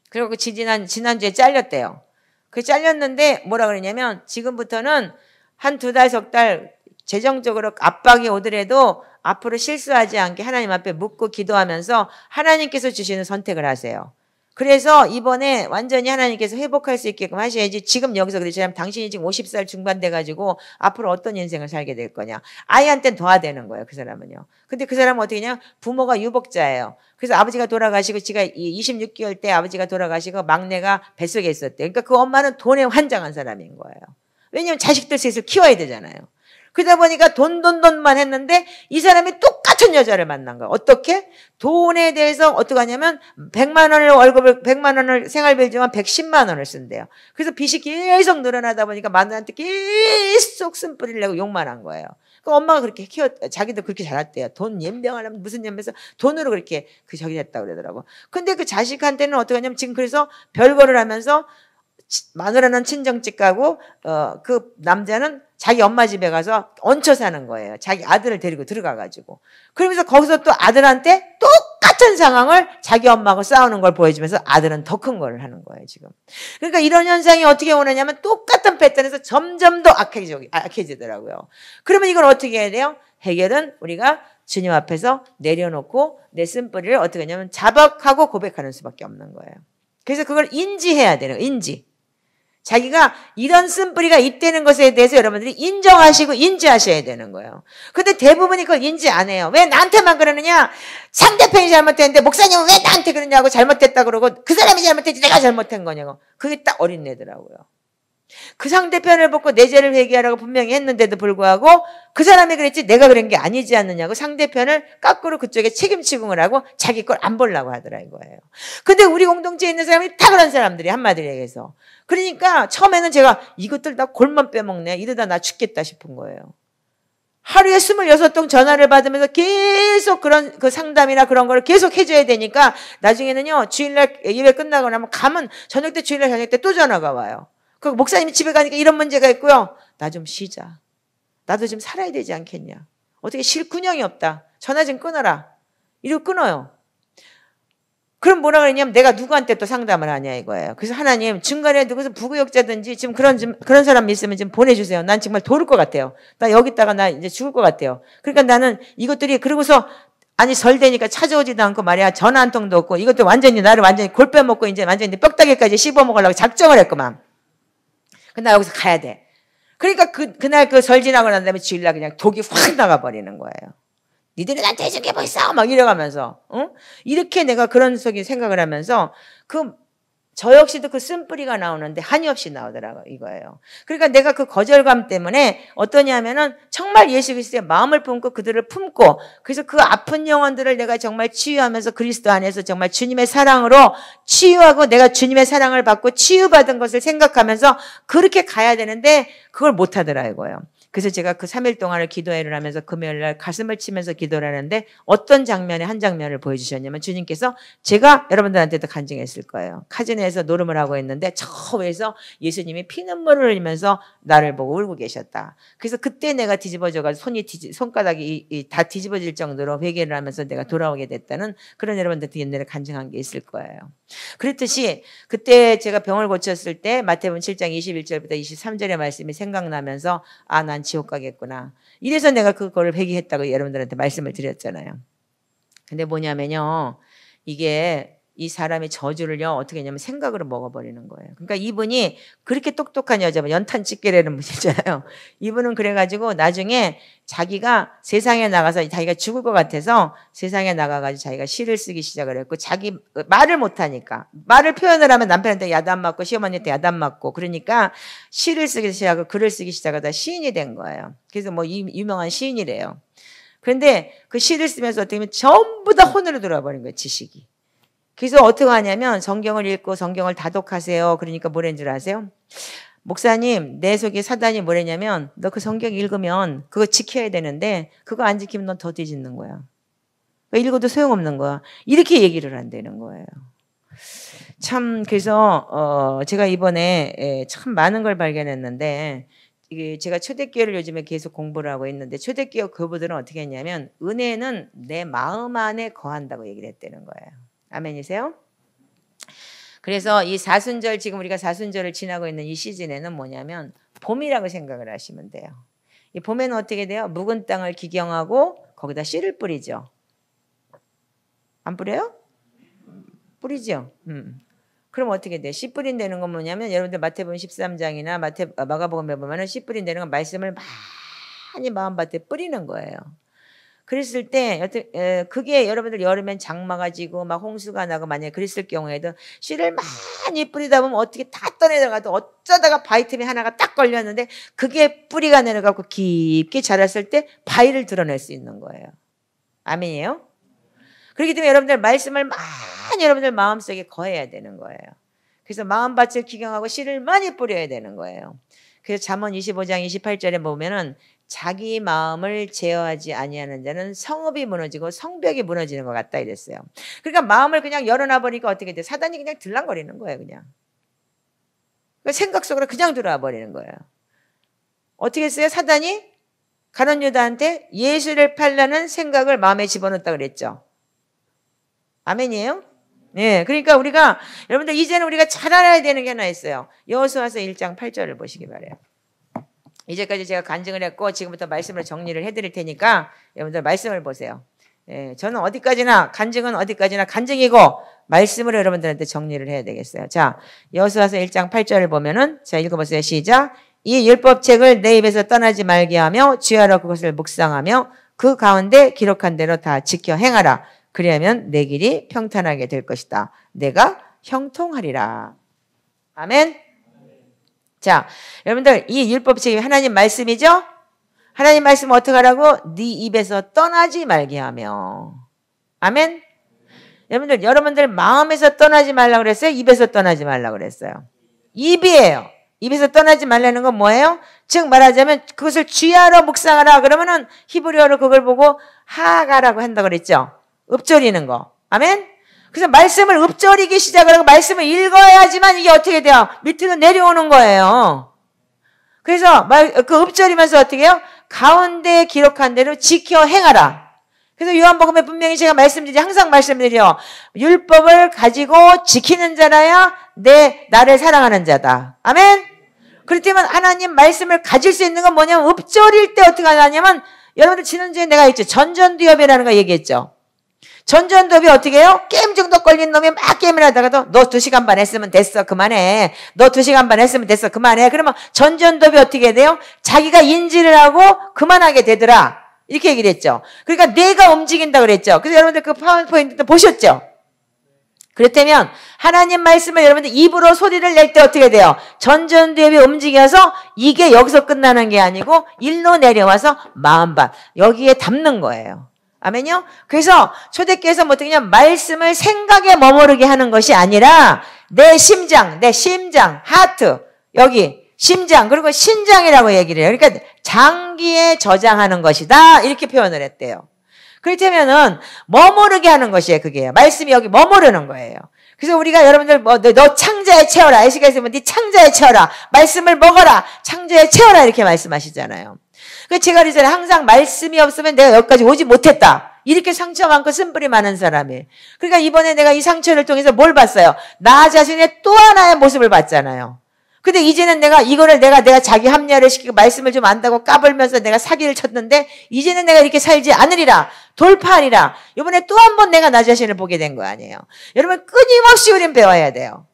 그리고 지난주에 잘렸대요. 그 잘렸는데 뭐라 그러냐면 지금부터는 한 2달, 석 달 재정적으로 압박이 오더라도 앞으로 실수하지 않게 하나님 앞에 묻고 기도하면서 하나님께서 주시는 선택을 하세요. 그래서 이번에 완전히 하나님께서 회복할 수 있게끔 하셔야지 지금 여기서 그러시면 당신이 지금 50살 중반 돼가지고 앞으로 어떤 인생을 살게 될 거냐. 아이한테는 도와되는 거예요. 그 사람은요. 근데 그 사람은 어떻게 냐 부모가 유복자예요. 그래서 아버지가 돌아가시고 지가 26개월 때 아버지가 돌아가시고 막내가 뱃속에 있었대요. 그러니까 그 엄마는 돈에 환장한 사람인 거예요. 왜냐하면 자식들 셋을 키워야 되잖아요. 그러다 보니까 돈만 했는데 이 사람이 똑같은 여자를 만난 거야. 어떻게? 돈에 대해서 어떻게 하냐면 100만 원을 생활비지만 110만 원을 쓴대요. 그래서 빚이 계속 늘어나다 보니까 마누라한테 계속 쓴뿌리를 내고 욕만 한 거예요. 그 엄마가 그렇게 자기도 그렇게 자랐대요. 돈 연병하려면 무슨 연병에서 돈으로 그렇게 저기 됐다고 그러더라고. 근데 그 자식한테는 어떻게 하냐면 지금 그래서 별거를 하면서 마누라는 친정집 가고 그 남자는 자기 엄마 집에 가서 얹혀 사는 거예요. 자기 아들을 데리고 들어가가지고. 그러면서 거기서 또 아들한테 똑같은 상황을 자기 엄마하고 싸우는 걸 보여주면서 아들은 더 큰 걸 하는 거예요, 지금. 그러니까 이런 현상이 어떻게 오느냐면 똑같은 패턴에서 점점 더 악해지더라고요. 그러면 이걸 어떻게 해야 돼요? 해결은 우리가 주님 앞에서 내려놓고 내 쓴뿌리를 어떻게 하냐면 자박하고 고백하는 수밖에 없는 거예요. 그래서 그걸 인지해야 되는 거예요, 인지. 자기가 이런 쓴뿌리가 있다는 것에 대해서 여러분들이 인정하시고 인지하셔야 되는 거예요. 근데 대부분이 그걸 인지 안 해요. 왜 나한테만 그러느냐? 상대편이 잘못했는데 목사님은 왜 나한테 그러냐고 잘못했다 그러고 그 사람이 잘못했지 내가 잘못한 거냐고. 그게 딱 어린애더라고요. 그 상대편을 보고 내 죄를 회개하라고 분명히 했는데도 불구하고 그 사람이 그랬지 내가 그런 게 아니지 않느냐고 상대편을 거꾸로 그쪽에 책임 취급을 하고 자기 걸 안 보려고 하더라 이거예요. 근데 우리 공동체에 있는 사람이 다 그런 사람들이 한마디로 얘기해서. 그러니까 처음에는 제가 이것들 다 골만 빼먹네 이러다 나 죽겠다 싶은 거예요. 하루에 26통 전화를 받으면서 계속 그런 그 상담이나 그런 걸 계속 해줘야 되니까 나중에는요 주일날 예배 끝나고 나면 가면 저녁 때 주일날 저녁 때 또 전화가 와요. 그 목사님이 집에 가니까 이런 문제가 있고요. 나 좀 쉬자. 나도 좀 살아야 되지 않겠냐. 어떻게 쉴 군형이 없다. 전화 좀 끊어라. 이러고 끊어요. 그럼 뭐라 그랬냐면 내가 누구한테 또 상담을 하냐 이거예요. 그래서 하나님 중간에 누구서 부구역자든지 지금 그런 사람 있으면 좀 보내주세요. 난 정말 도울 것 같아요. 나 여기다가 나 이제 죽을 것 같아요. 그러니까 나는 이것들이 그러고서 아니 절대니까 찾아오지도 않고 말이야. 전화 한 통도 없고 이것도 완전히 나를 완전히 골 빼먹고 이제 완전히 뼈다귀까지 씹어먹으려고 작정을 했구만. 근데 나 여기서 가야 돼. 그러니까 그날 그 설 지나고 난 다음에 주일날 그냥 독이 확 나가버리는 거예요. 니들이 나한테 해준 게 뭐 있어? 막 이래가면서, 응? 이렇게 내가 그런 속에 생각을 하면서, 저 역시도 그 쓴뿌리가 나오는데 한이 없이 나오더라고요, 이거예요. 그러니까 내가 그 거절감 때문에 어떠냐면은 정말 예수 그리스도의 마음을 품고 그들을 품고, 그래서 그 아픈 영혼들을 내가 정말 치유하면서 그리스도 안에서 정말 주님의 사랑으로 치유하고 내가 주님의 사랑을 받고 치유받은 것을 생각하면서 그렇게 가야 되는데 그걸 못 하더라, 이거예요. 그래서 제가 그 3일 동안을 기도회를 하면서 금요일 날 가슴을 치면서 기도를 하는데 어떤 한 장면을 보여주셨냐면 주님께서 제가 여러분들한테도 간증했을 거예요. 카지노에서 노름을 하고 있는데 저 위에서 예수님이 피눈물을 흘리면서 나를 보고 울고 계셨다. 그래서 그때 내가 뒤집어져가지고 손가락이 다 뒤집어질 정도로 회개를 하면서 내가 돌아오게 됐다는 그런 여러분들한테 옛날에 간증한 게 있을 거예요. 그랬듯이 그때 제가 병을 고쳤을 때 마태복음 7장 21절부터 23절의 말씀이 생각나면서 아, 난 지옥 가겠구나. 이래서 내가 그거를 회개했다고 여러분들한테 말씀을 드렸잖아요. 근데 뭐냐면요. 이게 이 사람의 저주를요. 어떻게 했냐면 생각으로 먹어버리는 거예요. 그러니까 이분이 그렇게 똑똑한 여자분 연탄집게라는 분이잖아요. 이분은 그래가지고 나중에 자기가 세상에 나가서 자기가 죽을 것 같아서 세상에 나가가지고 자기가 시를 쓰기 시작을 했고 자기 말을 못하니까 말을 표현을 하면 남편한테 야단 맞고 시어머니한테 야단 맞고 그러니까 시를 쓰기 시작하고 글을 쓰기 시작하다 시인이 된 거예요. 그래서 뭐 유명한 시인이래요. 그런데 그 시를 쓰면서 어떻게 보면 전부 다 혼으로 돌아버린 거예요. 지식이. 그래서 어떻게 하냐면 성경을 읽고 성경을 다독하세요. 그러니까 뭐라는 줄 아세요? 목사님 내 속에 사단이 뭐랬냐면 너 그 성경 읽으면 그거 지켜야 되는데 그거 안 지키면 넌 더 뒤집는 거야. 읽어도 소용없는 거야. 이렇게 얘기를 한다는 거예요. 참 그래서 제가 이번에 참 많은 걸 발견했는데 이게 제가 초대교회를 요즘에 계속 공부를 하고 있는데 초대교회 교부들은 어떻게 했냐면 은혜는 내 마음 안에 거한다고 얘기를 했다는 거예요. 아멘이세요? 그래서 이 사순절 지금 우리가 사순절을 지나고 있는 이 시즌에는 뭐냐면 봄이라고 생각을 하시면 돼요. 이 봄에는 어떻게 돼요? 묵은 땅을 기경하고 거기다 씨를 뿌리죠. 안 뿌려요? 뿌리죠. 그럼 어떻게 돼? 씨 뿌린다는 건 뭐냐면 여러분들 마태복음 13장이나 마가복음에 보면은 씨 뿌린다는 건 말씀을 많이 마음밭에 뿌리는 거예요. 그랬을 때 그게 여러분들 여름엔 장마가 지고 막 홍수가 나고 만약에 그랬을 경우에도 씨를 많이 뿌리다 보면 어떻게 다 떠내려가도 어쩌다가 바위 틈에 하나가 딱 걸렸는데 그게 뿌리가 내려가고 깊게 자랐을 때 바위를 드러낼 수 있는 거예요. 아멘이에요? 그렇기 때문에 여러분들 말씀을 많이 여러분들 마음속에 거해야 되는 거예요. 그래서 마음밭을 기경하고 씨를 많이 뿌려야 되는 거예요. 그래서 잠언 25장 28절에 보면은 자기 마음을 제어하지 아니하는 자는 성읍이 무너지고 성벽이 무너지는 것 같다 이랬어요. 그러니까 마음을 그냥 열어놔 버리니까 어떻게 돼? 사단이 그냥 들락거리는 거예요. 그냥. 그러니까 생각 속으로 그냥 들어와 버리는 거예요. 어떻게 했어요? 사단이 가룟 유다한테 예수를 팔라는 생각을 마음에 집어넣었다 그랬죠. 아멘이에요? 네, 그러니까 우리가 여러분들 이제는 우리가 잘 알아야 되는 게 하나 있어요. 여호수아서 1장 8절을 보시기 바라요. 이제까지 제가 간증을 했고 지금부터 말씀을 정리를 해드릴 테니까 여러분들 말씀을 보세요. 예, 저는 어디까지나 간증은 어디까지나 간증이고 말씀으로 여러분들한테 정리를 해야 되겠어요. 자, 여호수아서 1장 8절을 보면은 자 읽어보세요. 시작. 이 율법책을 내 입에서 떠나지 말게 하며 주야로 그것을 묵상하며 그 가운데 기록한 대로 다 지켜 행하라. 그리하면 내 길이 평탄하게 될 것이다. 내가 형통하리라. 아멘. 자, 여러분들 이 율법책이 하나님 말씀이죠? 하나님 말씀 어떻게 하라고? 네 입에서 떠나지 말게 하며. 아멘. 여러분들 마음에서 떠나지 말라고 그랬어요? 입에서 떠나지 말라고 그랬어요? 입이에요. 입에서 떠나지 말라는 건 뭐예요? 즉 말하자면 그것을 주야로 묵상하라. 그러면은 히브리어로 그걸 보고 하가라고 한다고 그랬죠? 읊조리는 거. 아멘. 그래서 말씀을 읊조리기 시작을 하고 말씀을 읽어야지만 이게 어떻게 돼요? 밑으로 내려오는 거예요. 그래서 그 읊조리면서 어떻게 해요? 가운데 기록한 대로 지켜 행하라. 그래서 요한복음에 분명히 제가 항상 말씀드려. 율법을 가지고 지키는 자라야 나를 사랑하는 자다. 아멘? 그렇다면 하나님 말씀을 가질 수 있는 건 뭐냐면 읍조릴 때 어떻게 하냐면 여러분들 지난주에 내가 했죠. 전전두엽이라는 거 얘기했죠. 전전두엽이 어떻게 해요? 게임 중독 걸린 놈이 막 게임을 하다가도 너 2시간 반 했으면 됐어. 그만해. 너 2시간 반 했으면 됐어. 그만해. 그러면 전전두엽이 어떻게 돼요? 자기가 인지를 하고 그만하게 되더라. 이렇게 얘기를 했죠. 그러니까 내가 움직인다 그랬죠. 그래서 여러분들 그 파워포인트 보셨죠? 그렇다면 하나님 말씀을 여러분들 입으로 소리를 낼 때 어떻게 돼요? 전전두엽이 움직여서 이게 여기서 끝나는 게 아니고 일로 내려와서 마음밭 여기에 담는 거예요. 아멘요? 그래서 초대교회에서 뭐 어떻게 하냐면 말씀을 생각에 머무르게 하는 것이 아니라 내 심장, 하트, 여기 심장, 그리고 신장이라고 얘기를 해요. 그러니까 장기에 저장하는 것이다. 이렇게 표현을 했대요. 그렇다면은 머무르게 하는 것이에요. 그게 말씀이 여기 머무르는 거예요. 그래서 우리가 여러분들 너 창자에 채워라. 아시겠어요? 네 창자에 채워라. 말씀을 먹어라. 창자에 채워라. 이렇게 말씀하시잖아요. 그 제가 그러잖아요. 항상 말씀이 없으면 내가 여기까지 오지 못했다. 이렇게 상처 많고 쓴뿌리 많은 사람이. 그러니까 이번에 내가 이 상처를 통해서 뭘 봤어요? 나 자신의 또 하나의 모습을 봤잖아요. 근데 이제는 내가 이거를 내가 자기 합리화를 시키고 말씀을 좀 안다고 까불면서 내가 사기를 쳤는데 이제는 내가 이렇게 살지 않으리라. 돌파하리라. 이번에 또 한 번 내가 나 자신을 보게 된 거 아니에요. 여러분 끊임없이 우린 배워야 돼요.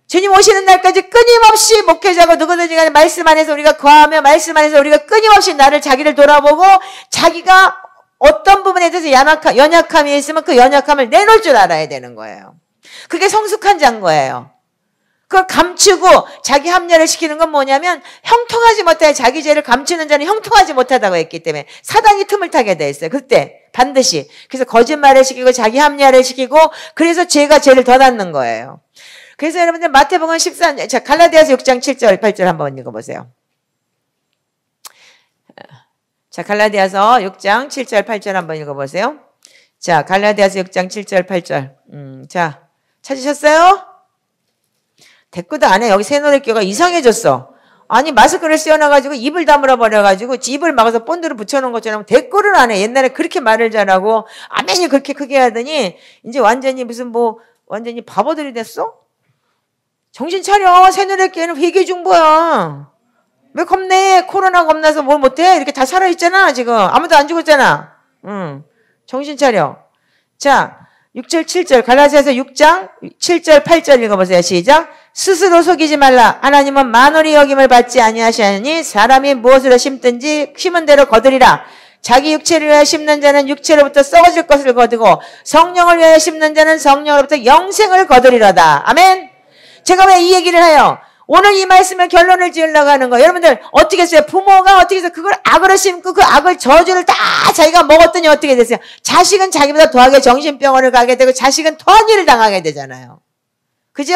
주님 오시는 날까지 끊임없이 목회자고 누구든지 간에 말씀 안에서 우리가 거하며 말씀 안에서 우리가 끊임없이 자기를 돌아보고 자기가 어떤 부분에 대해서 연약함이 있으면 그 연약함을 내놓을 줄 알아야 되는 거예요. 그게 성숙한 자인 거예요. 그걸 감추고 자기 합리화를 시키는 건 뭐냐면 형통하지 못해 자기 죄를 감추는 자는 형통하지 못하다고 했기 때문에 사단이 틈을 타게 돼 있어요. 그때 반드시. 그래서 거짓말을 시키고 자기 합리화를 시키고 그래서 죄가 죄를 더 낳는 거예요. 그래서 여러분들 마태복음 14장, 자, 갈라디아서 6장 7절, 8절 한번 읽어보세요. 자, 갈라디아서 6장 7절, 8절 한번 읽어보세요. 자, 갈라디아서 6장 7절, 8절. 자, 찾으셨어요? 댓글도 안 해. 여기 새노래교가 이상해졌어. 아니, 마스크를 씌워놔가지고 입을 다물어 버려가지고 입을 막아서 본드를 붙여놓은 것처럼 댓글을 안 해. 옛날에 그렇게 말을 잘하고 아멘이 그렇게 크게 하더니 이제 완전히 완전히 바보들이 됐어? 정신 차려. 새누리교회는 회개중보야. 왜 겁내? 코로나 겁나서 뭘 못해? 이렇게 다 살아있잖아, 지금. 아무도 안 죽었잖아. 정신 차려. 자, 6절, 7절. 갈라디아서 6장 7절, 8절 읽어보세요. 시작. 스스로 속이지 말라. 하나님은 만월이 여김을 받지 아니하시니 사람이 무엇으로 심든지 심은 대로 거두리라. 자기 육체를 위하여 심는 자는 육체로부터 썩어질 것을 거두고 성령을 위하여 심는 자는 성령으로부터 영생을 거두리로다. 아멘. 제가 왜 이 얘기를 해요? 오늘 이 말씀을 결론을 지으려고 하는 거예요. 여러분들 어떻게 했어요? 부모가 어떻게 해서 그걸 악으로 심고 그 악을 저주를 다 자기가 먹었더니 어떻게 됐어요? 자식은 자기보다 더하게 정신병원을 가게 되고 자식은 더한 일을 당하게 되잖아요. 그죠?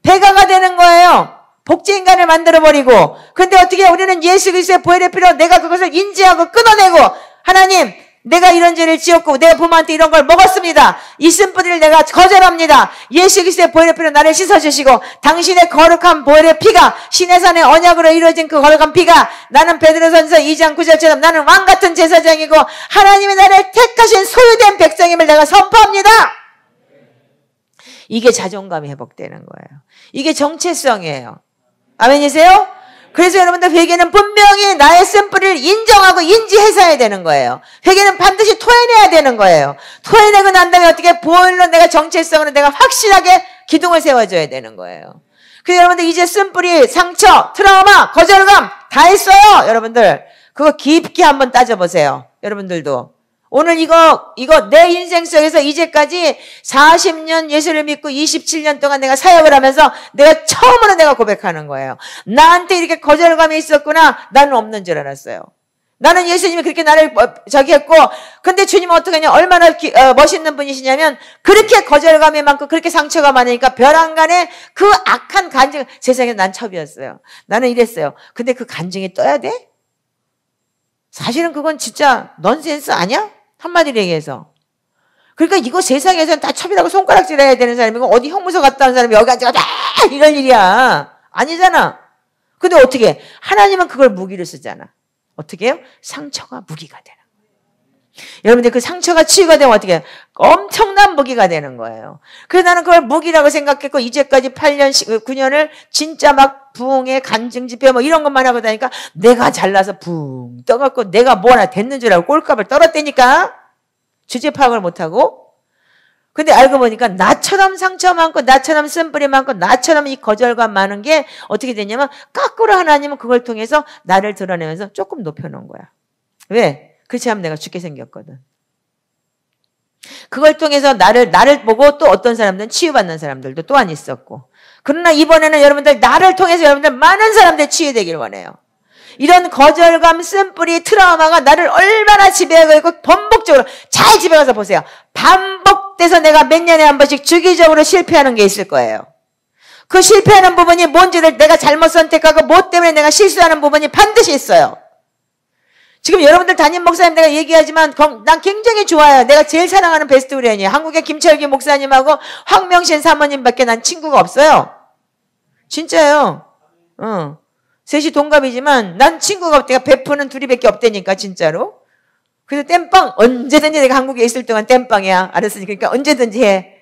배가가 되는 거예요. 복제인간을 만들어버리고. 근데 어떻게 우리는 예수 그리스도의 보혈의 피로 내가 그것을 인지하고 끊어내고 하나님 내가 이런 죄를 지었고 내 부모한테 이런 걸 먹었습니다. 이 쓴뿌리를 내가 거절합니다. 예수 그리스도의 보혈의 피로 나를 씻어주시고 당신의 거룩한 보혈의 피가 시내산의 언약으로 이루어진 그 거룩한 피가 나는 베드로전서 2장 9절처럼 나는 왕같은 제사장이고 하나님이 나를 택하신 소유된 백성임을 내가 선포합니다. 이게 자존감이 회복되는 거예요. 이게 정체성이에요. 아멘이세요? 그래서 여러분들 회개는 분명히 나의 쓴뿌리를 인정하고 인지해서 해야 되는 거예요. 회개는 반드시 토해내야 되는 거예요. 토해내고 난 다음에 어떻게 보혈로 내가 정체성으로 내가 확실하게 기둥을 세워줘야 되는 거예요. 그래서 여러분들 이제 쓴뿌리, 상처, 트라우마, 거절감 다 했어요. 여러분들 그거 깊게 한번 따져보세요. 여러분들도. 오늘 이거 내 인생 속에서 이제까지 40년 예수를 믿고 27년 동안 내가 사역을 하면서 내가 처음으로 내가 고백하는 거예요. 나한테 이렇게 거절감이 있었구나. 나는 없는 줄 알았어요. 나는 예수님이 그렇게 나를 했고 근데 주님은 어떻게 하냐. 얼마나 멋있는 분이시냐면 그렇게 거절감이 많고 그렇게 상처가 많으니까 벼랑간에 그 악한 간증 세상에 난 첩이었어요. 나는 이랬어요. 근데 그 간증이 떠야 돼? 사실은 그건 진짜 넌센스 아니야? 한마디로 얘기해서. 그러니까 이거 세상에서는 다 첩이라고 손가락질 해야 되는 사람이고 어디 형무소 갔다 온 사람이 여기 앉아서 이럴 일이야. 아니잖아. 근데 어떻게 해? 하나님은 그걸 무기로 쓰잖아. 어떻게 해요? 상처가 무기가 되는 거예요. 여러분들 그 상처가 치유가 되면 어떻게 해요? 엄청난 무기가 되는 거예요. 그래서 나는 그걸 무기라고 생각했고 이제까지 8년, 9년을 진짜 막 부흥회, 간증 집회 뭐 이런 것만 하고 다니까 내가 잘나서 붕 떠갖고 내가 뭐 하나 됐는 줄 알고 꼴값을 떨었다니까? 주제 파악을 못하고. 근데 알고 보니까 나처럼 상처 많고 나처럼 쓴뿌리 많고 나처럼 이 거절감 많은 게 어떻게 되냐면 거꾸로 하나님은 그걸 통해서 나를 드러내면서 조금 높여놓은 거야. 왜? 그렇지 않으면 내가 죽게 생겼거든. 그걸 통해서 나를 보고 또 어떤 사람들은 치유받는 사람들도 또한 있었고. 그러나 이번에는 여러분들 나를 통해서 여러분들 많은 사람들이 치유되길 원해요. 이런 거절감, 쓴뿌리, 트라우마가 나를 얼마나 지배하고 있고 반복적으로 잘 집에 가서 보세요. 반복돼서 내가 몇 년에 한 번씩 주기적으로 실패하는 게 있을 거예요. 그 실패하는 부분이 뭔지를 내가 잘못 선택하고 뭐 때문에 내가 실수하는 부분이 반드시 있어요. 지금 여러분들 담임 목사님 내가 얘기하지만 난 굉장히 좋아요. 내가 제일 사랑하는 베스트 프렌이에요. 한국의 김철기 목사님하고 황명신 사모님밖에 난 친구가 없어요. 진짜요. 셋이 동갑이지만 난 친구가 없대. 베프는 둘이밖에 없다니까 진짜로. 그래서 땜빵 언제든지 내가 한국에 있을 동안 땜빵이야. 알았으니 그러니까 언제든지 해.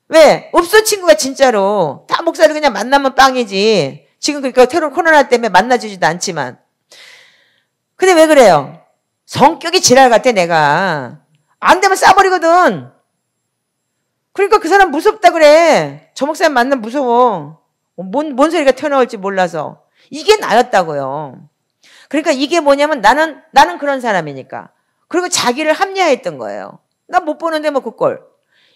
왜? 없어 친구가 진짜로. 다 목사를 그냥 만나면 빵이지. 지금 그러니까 코로나 때문에 만나주지도 않지만. 근데 왜 그래요? 성격이 지랄 같아 내가. 안 되면 싸버리거든. 그러니까 그 사람 무섭다 그래. 저 목사님 만나면 무서워. 뭔 소리가 튀어나올지 몰라서. 이게 나였다고요. 그러니까 이게 뭐냐면 나는 그런 사람이니까. 그리고 자기를 합리화했던 거예요. 나 못 보는데 뭐 그 꼴.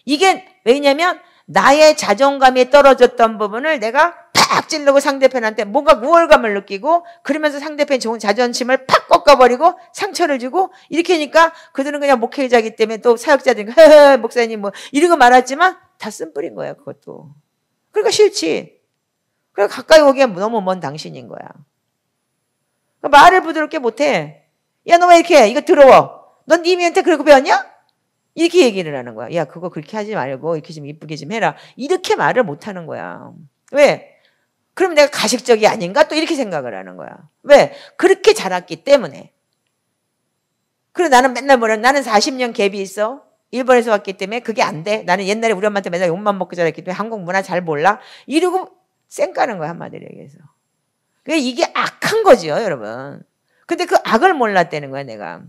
이게 왜냐면 나의 자존감이 떨어졌던 부분을 내가 팍 찌르고 상대편한테 뭔가 우월감을 느끼고 그러면서 상대편 좋은 자존심을 팍 꺾어버리고 상처를 주고 이렇게 하니까 그들은 그냥 목회자이기 때문에 또 사역자들이니까 목사님 뭐 이런 거 말았지만 다 쓴뿌린 거야 그것도. 그러니까 싫지. 그러니까 가까이 오기엔 너무 먼 당신인 거야. 말을 부드럽게 못해. 야, 너 왜 이렇게 해? 이거 더러워. 넌 니미한테 그렇게 배웠냐? 이렇게 얘기를 하는 거야. 야, 그거 그렇게 하지 말고 이렇게 좀 이쁘게 좀 해라. 이렇게 말을 못하는 거야. 왜? 그럼 내가 가식적이 아닌가? 또 이렇게 생각을 하는 거야. 왜? 그렇게 자랐기 때문에. 그리고 나는 맨날 뭐라 나는 40년 갭이 있어. 일본에서 왔기 때문에 그게 안 돼. 나는 옛날에 우리 엄마한테 맨날 욕만 먹고 자랐기 때문에 한국 문화 잘 몰라. 이러고 쌩까는 거야, 한마디로 얘기해서. 그러니까 이게 악한 거죠, 여러분. 근데 그 악을 몰랐다는 거야, 내가.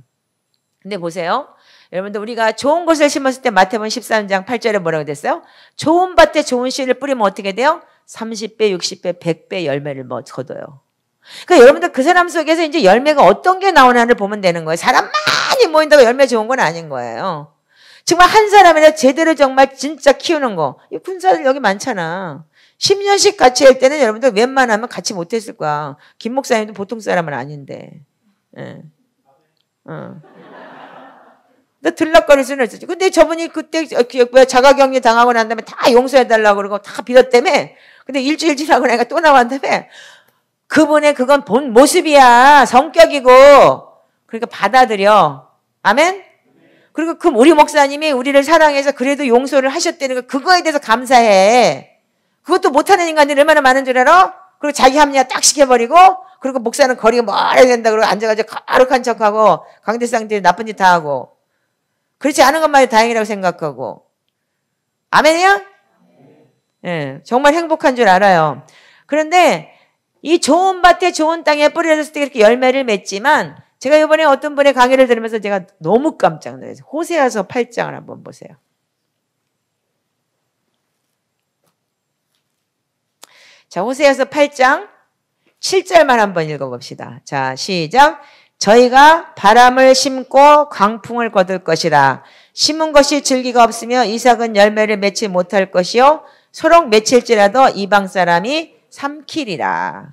근데 보세요. 여러분들 우리가 좋은 것을 심었을 때 마태복음 13장 8절에 뭐라고 됐어요? 좋은 밭에 좋은 씨를 뿌리면 어떻게 돼요? 30배, 60배, 100배 열매를 거둬요. 그러니까 여러분들 그 사람 속에서 이제 열매가 어떤 게 나오나를 보면 되는 거예요. 사람 많이 모인다고 열매 좋은 건 아닌 거예요. 정말 한 사람이라 제대로 정말 진짜 키우는 거. 이 군사들 여기 많잖아. 10년씩 같이 할 때는 여러분들 웬만하면 같이 못했을 거야. 김 목사님도 보통 사람은 아닌데. 예. 나 들락거릴 수는 있었지. 근데 저분이 그때 자가격리 당하고 난 다음에 다 용서해달라고 그러고 다 빌었다며. 근데 일주일 지나고 나니까 또 나왔다며. 그분의 그건 본 모습이야. 성격이고. 그러니까 받아들여. 아멘? 그리고 그 우리 목사님이 우리를 사랑해서 그래도 용서를 하셨다는 거 그거에 대해서 감사해. 그것도 못하는 인간들이 얼마나 많은 줄 알아? 그리고 자기 합리화 딱 시켜버리고 그리고 목사는 거리가 멀어야 된다 그러고 앉아가지고 거룩한 척하고 강대상들이 나쁜 짓 다 하고 그렇지 않은 것만이 다행이라고 생각하고 아멘이요? 예, 정말 행복한 줄 알아요. 그런데 이 좋은 밭에 좋은 땅에 뿌려졌을 때 이렇게 열매를 맺지만 제가 이번에 어떤 분의 강의를 들으면서 제가 너무 깜짝 놀랐어요. 호세아서 8장을 한번 보세요. 자, 호세아서 8장 7절만 한번 읽어봅시다. 자, 시작. 저희가 바람을 심고 광풍을 거둘 것이라. 심은 것이 줄기가 없으며 이삭은 열매를 맺지 못할 것이요 소록 맺힐지라도 이방 사람이 삼키리라.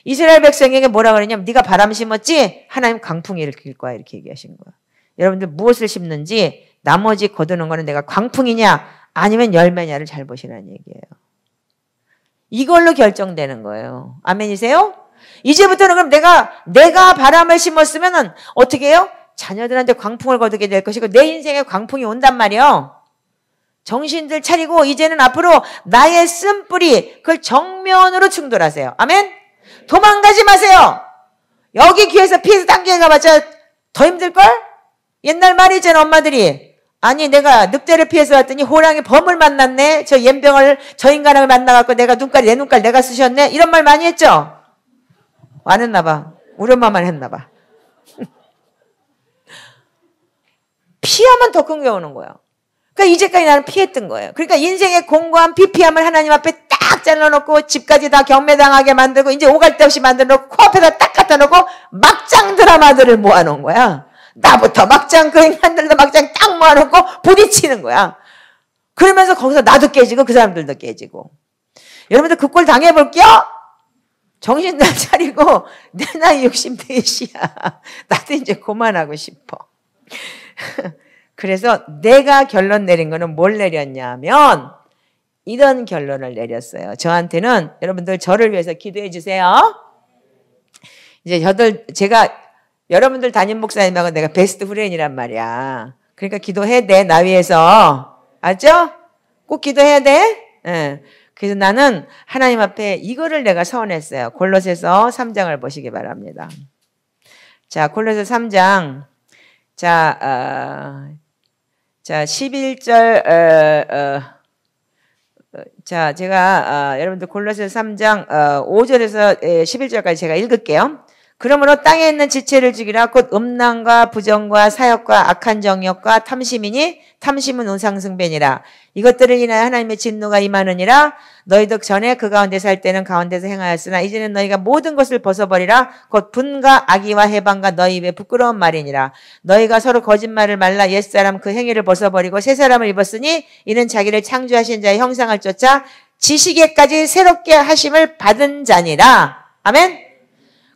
이스라엘 백성에게 뭐라 그러냐면 네가 바람 심었지? 하나님 광풍이 일으킬 거야 이렇게 얘기하신 거야. 여러분들 무엇을 심는지 나머지 거두는 거는 내가 광풍이냐 아니면 열매냐를 잘 보시라는 얘기예요. 이걸로 결정되는 거예요. 아멘이세요? 이제부터는 그럼 내가 바람을 심었으면 어떻게 해요? 자녀들한테 광풍을 거두게 될 것이고 내 인생에 광풍이 온단 말이에요. 정신들 차리고 이제는 앞으로 나의 쓴뿌리 그걸 정면으로 충돌하세요. 아멘? 도망가지 마세요. 여기 귀에서 피해서 딴 교회 가봤자 더 힘들걸? 옛날 말이 있잖아, 엄마들이. 아니, 내가 늑대를 피해서 왔더니 호랑이 범을 만났네. 저 옌병을, 저 인간을 만나갖고 내가 내 눈깔 내가 쑤셨네. 이런 말 많이 했죠? 안 했나 봐. 우리 엄마만 했나 봐. 피하면 더 큰 게 오는 거예요. 그러니까 이제까지 나는 피했던 거예요. 그러니까 인생의 공고한 피피함을 하나님 앞에 딱 잘라놓고 집까지 다 경매당하게 만들고 이제 오갈 데 없이 만들어놓고 코앞에다 딱 갖다 놓고 막장 드라마들을 모아놓은 거야. 나부터 막장, 그 인간들도 막장 딱 모아놓고 부딪히는 거야. 그러면서 거기서 나도 깨지고 그 사람들도 깨지고. 여러분들 그 꼴 당해볼게요? 정신 다 차리고 내 나이 64이야. 나도 이제 그만하고 싶어. 그래서 내가 결론 내린 거는 뭘 내렸냐면 이런 결론을 내렸어요. 저한테는 여러분들 저를 위해서 기도해 주세요. 이제 제가 여러분들 담임 목사님하고 내가 베스트 프렌이란 말이야. 그러니까 기도해야 돼. 나 위해서. 알죠? 꼭 기도해야 돼. 네. 그래서 나는 하나님 앞에 이거를 내가 서원했어요. 골로새서 3장을 보시기 바랍니다. 자, 골로새 3장. 자, 11절, 자, 제가, 여러분들 골로새서 3장, 5절에서 11절까지 제가 읽을게요. 그러므로 땅에 있는 지체를 죽이라 곧 음란과 부정과 사역과 악한 정욕과 탐심이니 탐심은 우상숭배니라. 이것들을 인하여 하나님의 진노가 임하느니라. 너희도 전에 그 가운데 살 때는 가운데서 행하였으나 이제는 너희가 모든 것을 벗어버리라. 곧 분과 악의와 해방과 너희 입에 부끄러운 말이니라. 너희가 서로 거짓말을 말라 옛사람 그 행위를 벗어버리고 새 사람을 입었으니 이는 자기를 창조하신 자의 형상을 쫓아 지식에까지 새롭게 하심을 받은 자니라. 아멘.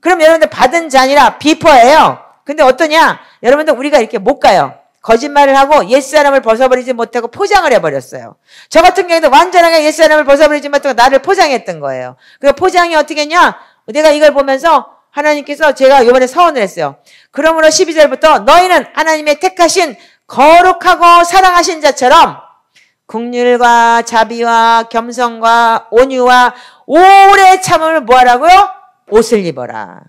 그럼 여러분들 받은 자니라 비퍼예요. 근데 어떠냐? 여러분들 우리가 이렇게 못 가요. 거짓말을 하고 옛사람을 벗어버리지 못하고 포장을 해버렸어요. 저 같은 경우에도 완전하게 옛사람을 벗어버리지 못하고 나를 포장했던 거예요. 그 포장이 어떻게 했냐? 내가 이걸 보면서 하나님께서 제가 이번에 서원을 했어요. 그러므로 12절부터 너희는 하나님의 택하신 거룩하고 사랑하신 자처럼 긍휼과 자비와 겸손과 온유와 오래 참음을 뭐하라고요? 옷을 입어라.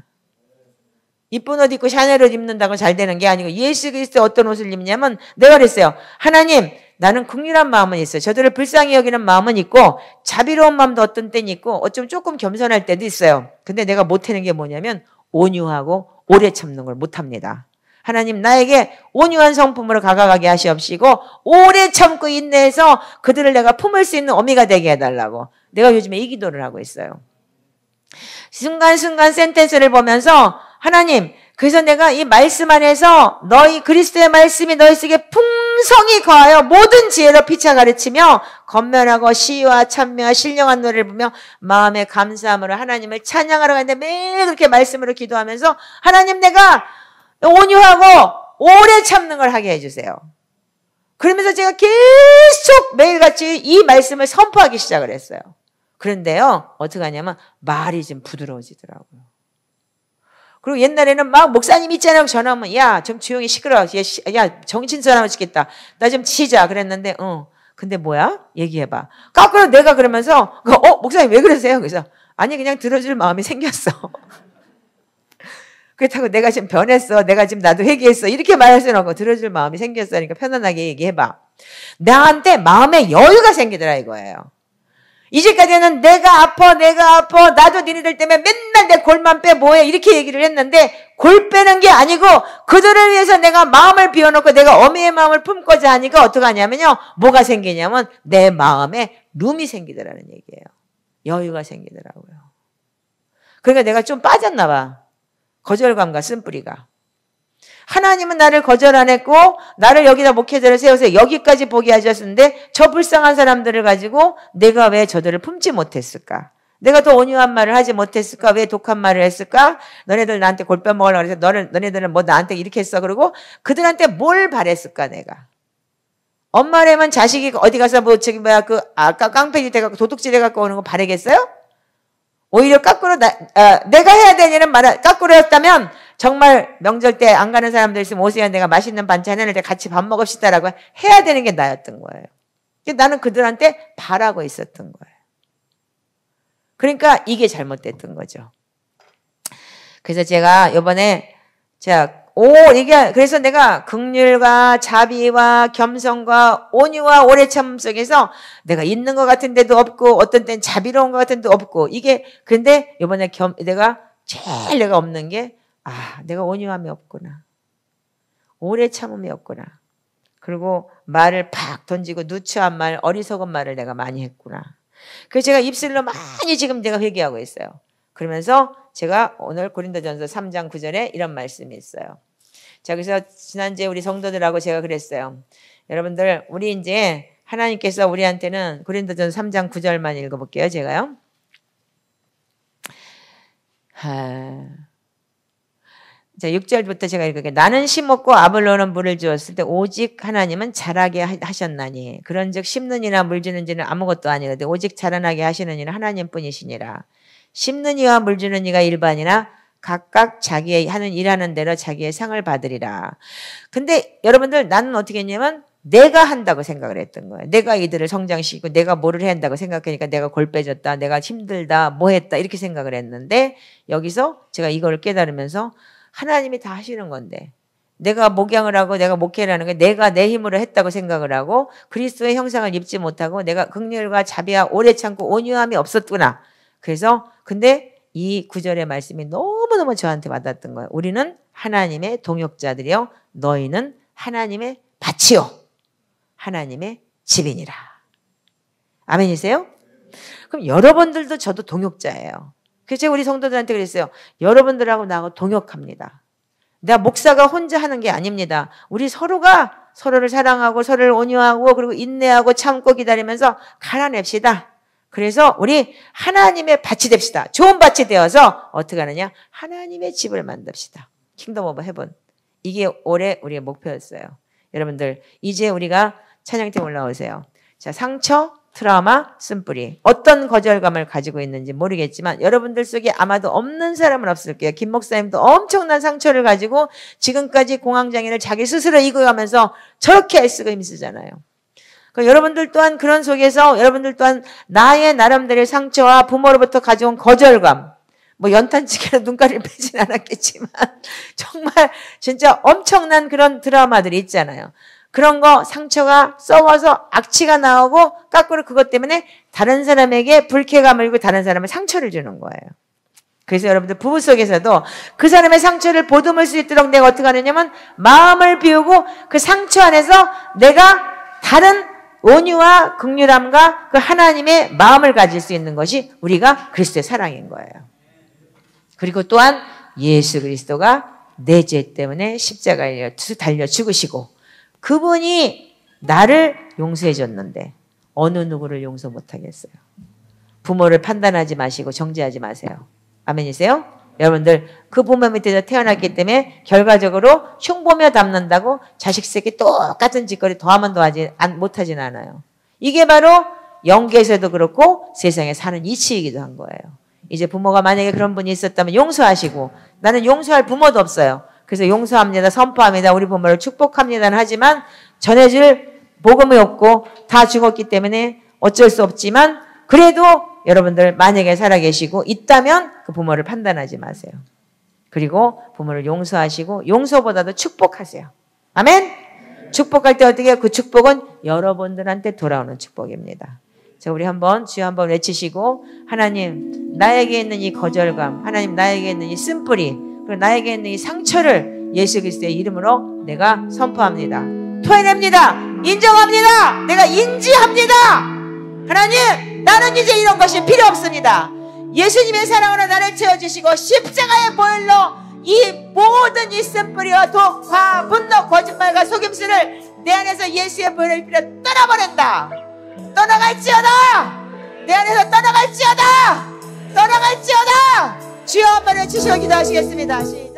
이쁜 옷 입고 샤넬 옷 입는다고 잘 되는 게 아니고 예수 그리스도의 어떤 옷을 입냐면 내가 그랬어요. 하나님, 나는 긍휼한 마음은 있어요. 저들을 불쌍히 여기는 마음은 있고 자비로운 마음도 어떤 때는 있고 어쩌면 조금 겸손할 때도 있어요. 근데 내가 못하는 게 뭐냐면 온유하고 오래 참는 걸 못합니다. 하나님, 나에게 온유한 성품으로 다가가게 하시옵시고 오래 참고 인내해서 그들을 내가 품을 수 있는 어미가 되게 해달라고. 내가 요즘에 이 기도를 하고 있어요. 순간순간 센텐스를 보면서 하나님, 그래서 내가 이 말씀 안에서 너희 그리스도의 말씀이 너희 속에 풍성히 거하여 모든 지혜로 피차 가르치며 건면하고 시와 찬미와 신령한 노래를 부르며 마음의 감사함으로 하나님을 찬양하러 가는데 매일 그렇게 말씀으로 기도하면서 하나님, 내가 온유하고 오래 참는 걸 하게 해주세요. 그러면서 제가 계속 매일같이 이 말씀을 선포하기 시작을 했어요. 그런데요, 어떻게 하냐면 말이 좀 부드러워지더라고요. 그리고 옛날에는 막 목사님 있잖아요. 전화하면 야, 좀 조용히 시끄러워. 야, 정신사람 죽겠다. 나 좀 치자. 그랬는데 근데 뭐야? 얘기해봐. 거꾸로 내가 그러면서 목사님 왜 그러세요? 그래서 아니 그냥 들어줄 마음이 생겼어. 그렇다고 내가 지금 변했어. 내가 지금 나도 회개했어. 이렇게 말할 수는 없고 들어줄 마음이 생겼어. 그러니까 편안하게 얘기해봐. 나한테 마음의 여유가 생기더라 이거예요. 이제까지는 내가 아파 나도 니네들 때문에 맨날 내 골만 빼 뭐해 이렇게 얘기를 했는데 골 빼는 게 아니고 그들을 위해서 내가 마음을 비워놓고 내가 어미의 마음을 품고자 하니까 어떻게 하냐면요, 뭐가 생기냐면 내 마음에 룸이 생기더라는 얘기예요. 여유가 생기더라고요. 그러니까 내가 좀 빠졌나 봐. 거절감과 쓴뿌리가. 하나님은 나를 거절 안 했고 나를 여기다 목회자를 세워서 여기까지 보게 하셨는데 저 불쌍한 사람들을 가지고 내가 왜 저들을 품지 못했을까? 내가 더 온유한 말을 하지 못했을까? 왜 독한 말을 했을까? 너네들 나한테 골 빼먹으려고 해서 너네들은 뭐 나한테 이렇게 했어. 그러고 그들한테 뭘 바랬을까 내가? 엄마라면 자식이 어디 가서 아까 깡패짓 해갖고 도둑질 해갖고 오는 거 바라겠어요? 오히려 거꾸로 내가 해야 되는 일은 거꾸로 했다면 정말 명절 때 안 가는 사람들 있으면 오세요. 내가 맛있는 반찬 해낼 때 같이 밥 먹읍시다라고 해야 되는 게 나였던 거예요. 나는 그들한테 바라고 있었던 거예요. 그러니까 이게 잘못됐던 거죠. 그래서 제가 이번에 이게 그래서 내가 긍휼과 자비와 겸손과 온유와 오래 참음 속에서 내가 있는 것 같은데도 없고 어떤 때는 자비로운 것 같은데도 없고 이게 근데 이번에 내가 제일 내가 없는 게 내가 온유함이 없구나. 오래 참음이 없구나. 그리고 말을 팍 던지고 누추한 말, 어리석은 말을 내가 많이 했구나. 그래서 제가 입술로 많이 지금 내가 회개하고 있어요. 그러면서 제가 오늘 고린도전서 3장 9절에 이런 말씀이 있어요. 자, 그래서 지난주에 우리 성도들하고 제가 그랬어요. 여러분들, 우리 이제 하나님께서 우리한테는 고린도전서 3장 9절만 읽어볼게요. 제가요. 자, 6절부터 제가 읽을게요. 나는 심었고 아볼로는 물을 주었을 때 오직 하나님은 자라게 하셨나니 그런즉 심는 이나 물 주는 이는 아무것도 아니거든 오직 자라나게 하시는 이는 하나님뿐이시니라. 심는 이와 물 주는 이가 일반이나 각각 자기의 하는 일하는 대로 자기의 상을 받으리라. 근데 여러분들 나는 어떻게 했냐면 내가 한다고 생각을 했던 거예요. 내가 이들을 성장시키고 내가 뭐를 해야 한다고 생각하니까 내가 골 빼졌다, 내가 힘들다, 뭐 했다 이렇게 생각을 했는데 여기서 제가 이걸 깨달으면서 하나님이 다 하시는 건데 내가 목양을 하고 내가 목회를 하는 게 내가 내 힘으로 했다고 생각을 하고 그리스도의 형상을 입지 못하고 내가 긍휼과 자비와 오래 참고 온유함이 없었구나. 그래서 근데 이 구절의 말씀이 너무너무 저한테 와닿았던 거예요. 우리는 하나님의 동역자들이요 너희는 하나님의 밭이요 하나님의 집이니라. 아멘이세요? 그럼 여러분들도 저도 동역자예요. 그래서 제가 우리 성도들한테 그랬어요. 여러분들하고 나하고 동역합니다. 내가 목사가 혼자 하는 게 아닙니다. 우리 서로가 서로를 사랑하고 서로를 온유하고 그리고 인내하고 참고 기다리면서 갈아냅시다. 그래서 우리 하나님의 밭이 됩시다. 좋은 밭이 되어서 어떻게 하느냐? 하나님의 집을 만듭시다. 킹덤 오브 헤븐. 이게 올해 우리의 목표였어요. 여러분들 이제 우리가 찬양팀 올라오세요. 자, 상처, 트라우마, 쓴뿌리. 어떤 거절감을 가지고 있는지 모르겠지만 여러분들 속에 아마도 없는 사람은 없을 거예요. 김 목사님도 엄청난 상처를 가지고 지금까지 공황장애를 자기 스스로 이겨가면서 저렇게 애쓰고 힘쓰잖아요. 그러니까 여러분들 또한 그런 속에서 여러분들 또한 나의 나름대로의 상처와 부모로부터 가져온 거절감, 뭐 연탄치기로 눈가리를 빼진 않았겠지만 정말 진짜 엄청난 그런 드라마들이 있잖아요. 그런 거 상처가 썩어서 악취가 나오고 거꾸로 그것 때문에 다른 사람에게 불쾌감을 주고 다른 사람을 상처를 주는 거예요. 그래서 여러분들 부부 속에서도 그 사람의 상처를 보듬을 수 있도록 내가 어떻게 하느냐면 마음을 비우고 그 상처 안에서 내가 다른 온유와 긍휼함과 그 하나님의 마음을 가질 수 있는 것이 우리가 그리스도의 사랑인 거예요. 그리고 또한 예수 그리스도가 내 죄 때문에 십자가에 달려 죽으시고 그분이 나를 용서해 줬는데 어느 누구를 용서 못하겠어요. 부모를 판단하지 마시고 정죄하지 마세요. 아멘이세요? 여러분들 그 부모 밑에서 태어났기 때문에 결과적으로 흉보며 담는다고 자식 새끼 똑같은 짓거리 더하면 더하지 못하진 않아요. 이게 바로 영계에서도 그렇고 세상에 사는 이치이기도 한 거예요. 이제 부모가 만약에 그런 분이 있었다면 용서하시고 나는 용서할 부모도 없어요. 그래서 용서합니다. 선포합니다. 우리 부모를 축복합니다는 하지만 전해줄 복음이 없고 다 죽었기 때문에 어쩔 수 없지만 그래도 여러분들 만약에 살아계시고 있다면 그 부모를 판단하지 마세요. 그리고 부모를 용서하시고 용서보다도 축복하세요. 아멘? 축복할 때 어떻게 해요? 그 축복은 여러분들한테 돌아오는 축복입니다. 자, 우리 주여 한번 외치시고 하나님 나에게 있는 이 거절감, 하나님 나에게 있는 이 쓴뿌리 그리고 나에게 있는 이 상처를 예수 그리스도의 이름으로 내가 선포합니다. 토해냅니다. 인정합니다. 내가 인지합니다. 하나님 나는 이제 이런 것이 필요 없습니다. 예수님의 사랑으로 나를 채워주시고 십자가의 보혈로 이 모든 이 쓴뿌리와 독화, 분노, 거짓말과 속임수를 내 안에서 예수의 보혈을 필요 떠나버린다. 떠나갈지어다. 내 안에서 떠나갈지어다. 떠나갈지어다. 주여 한번 외치시고 기도하시겠습니다.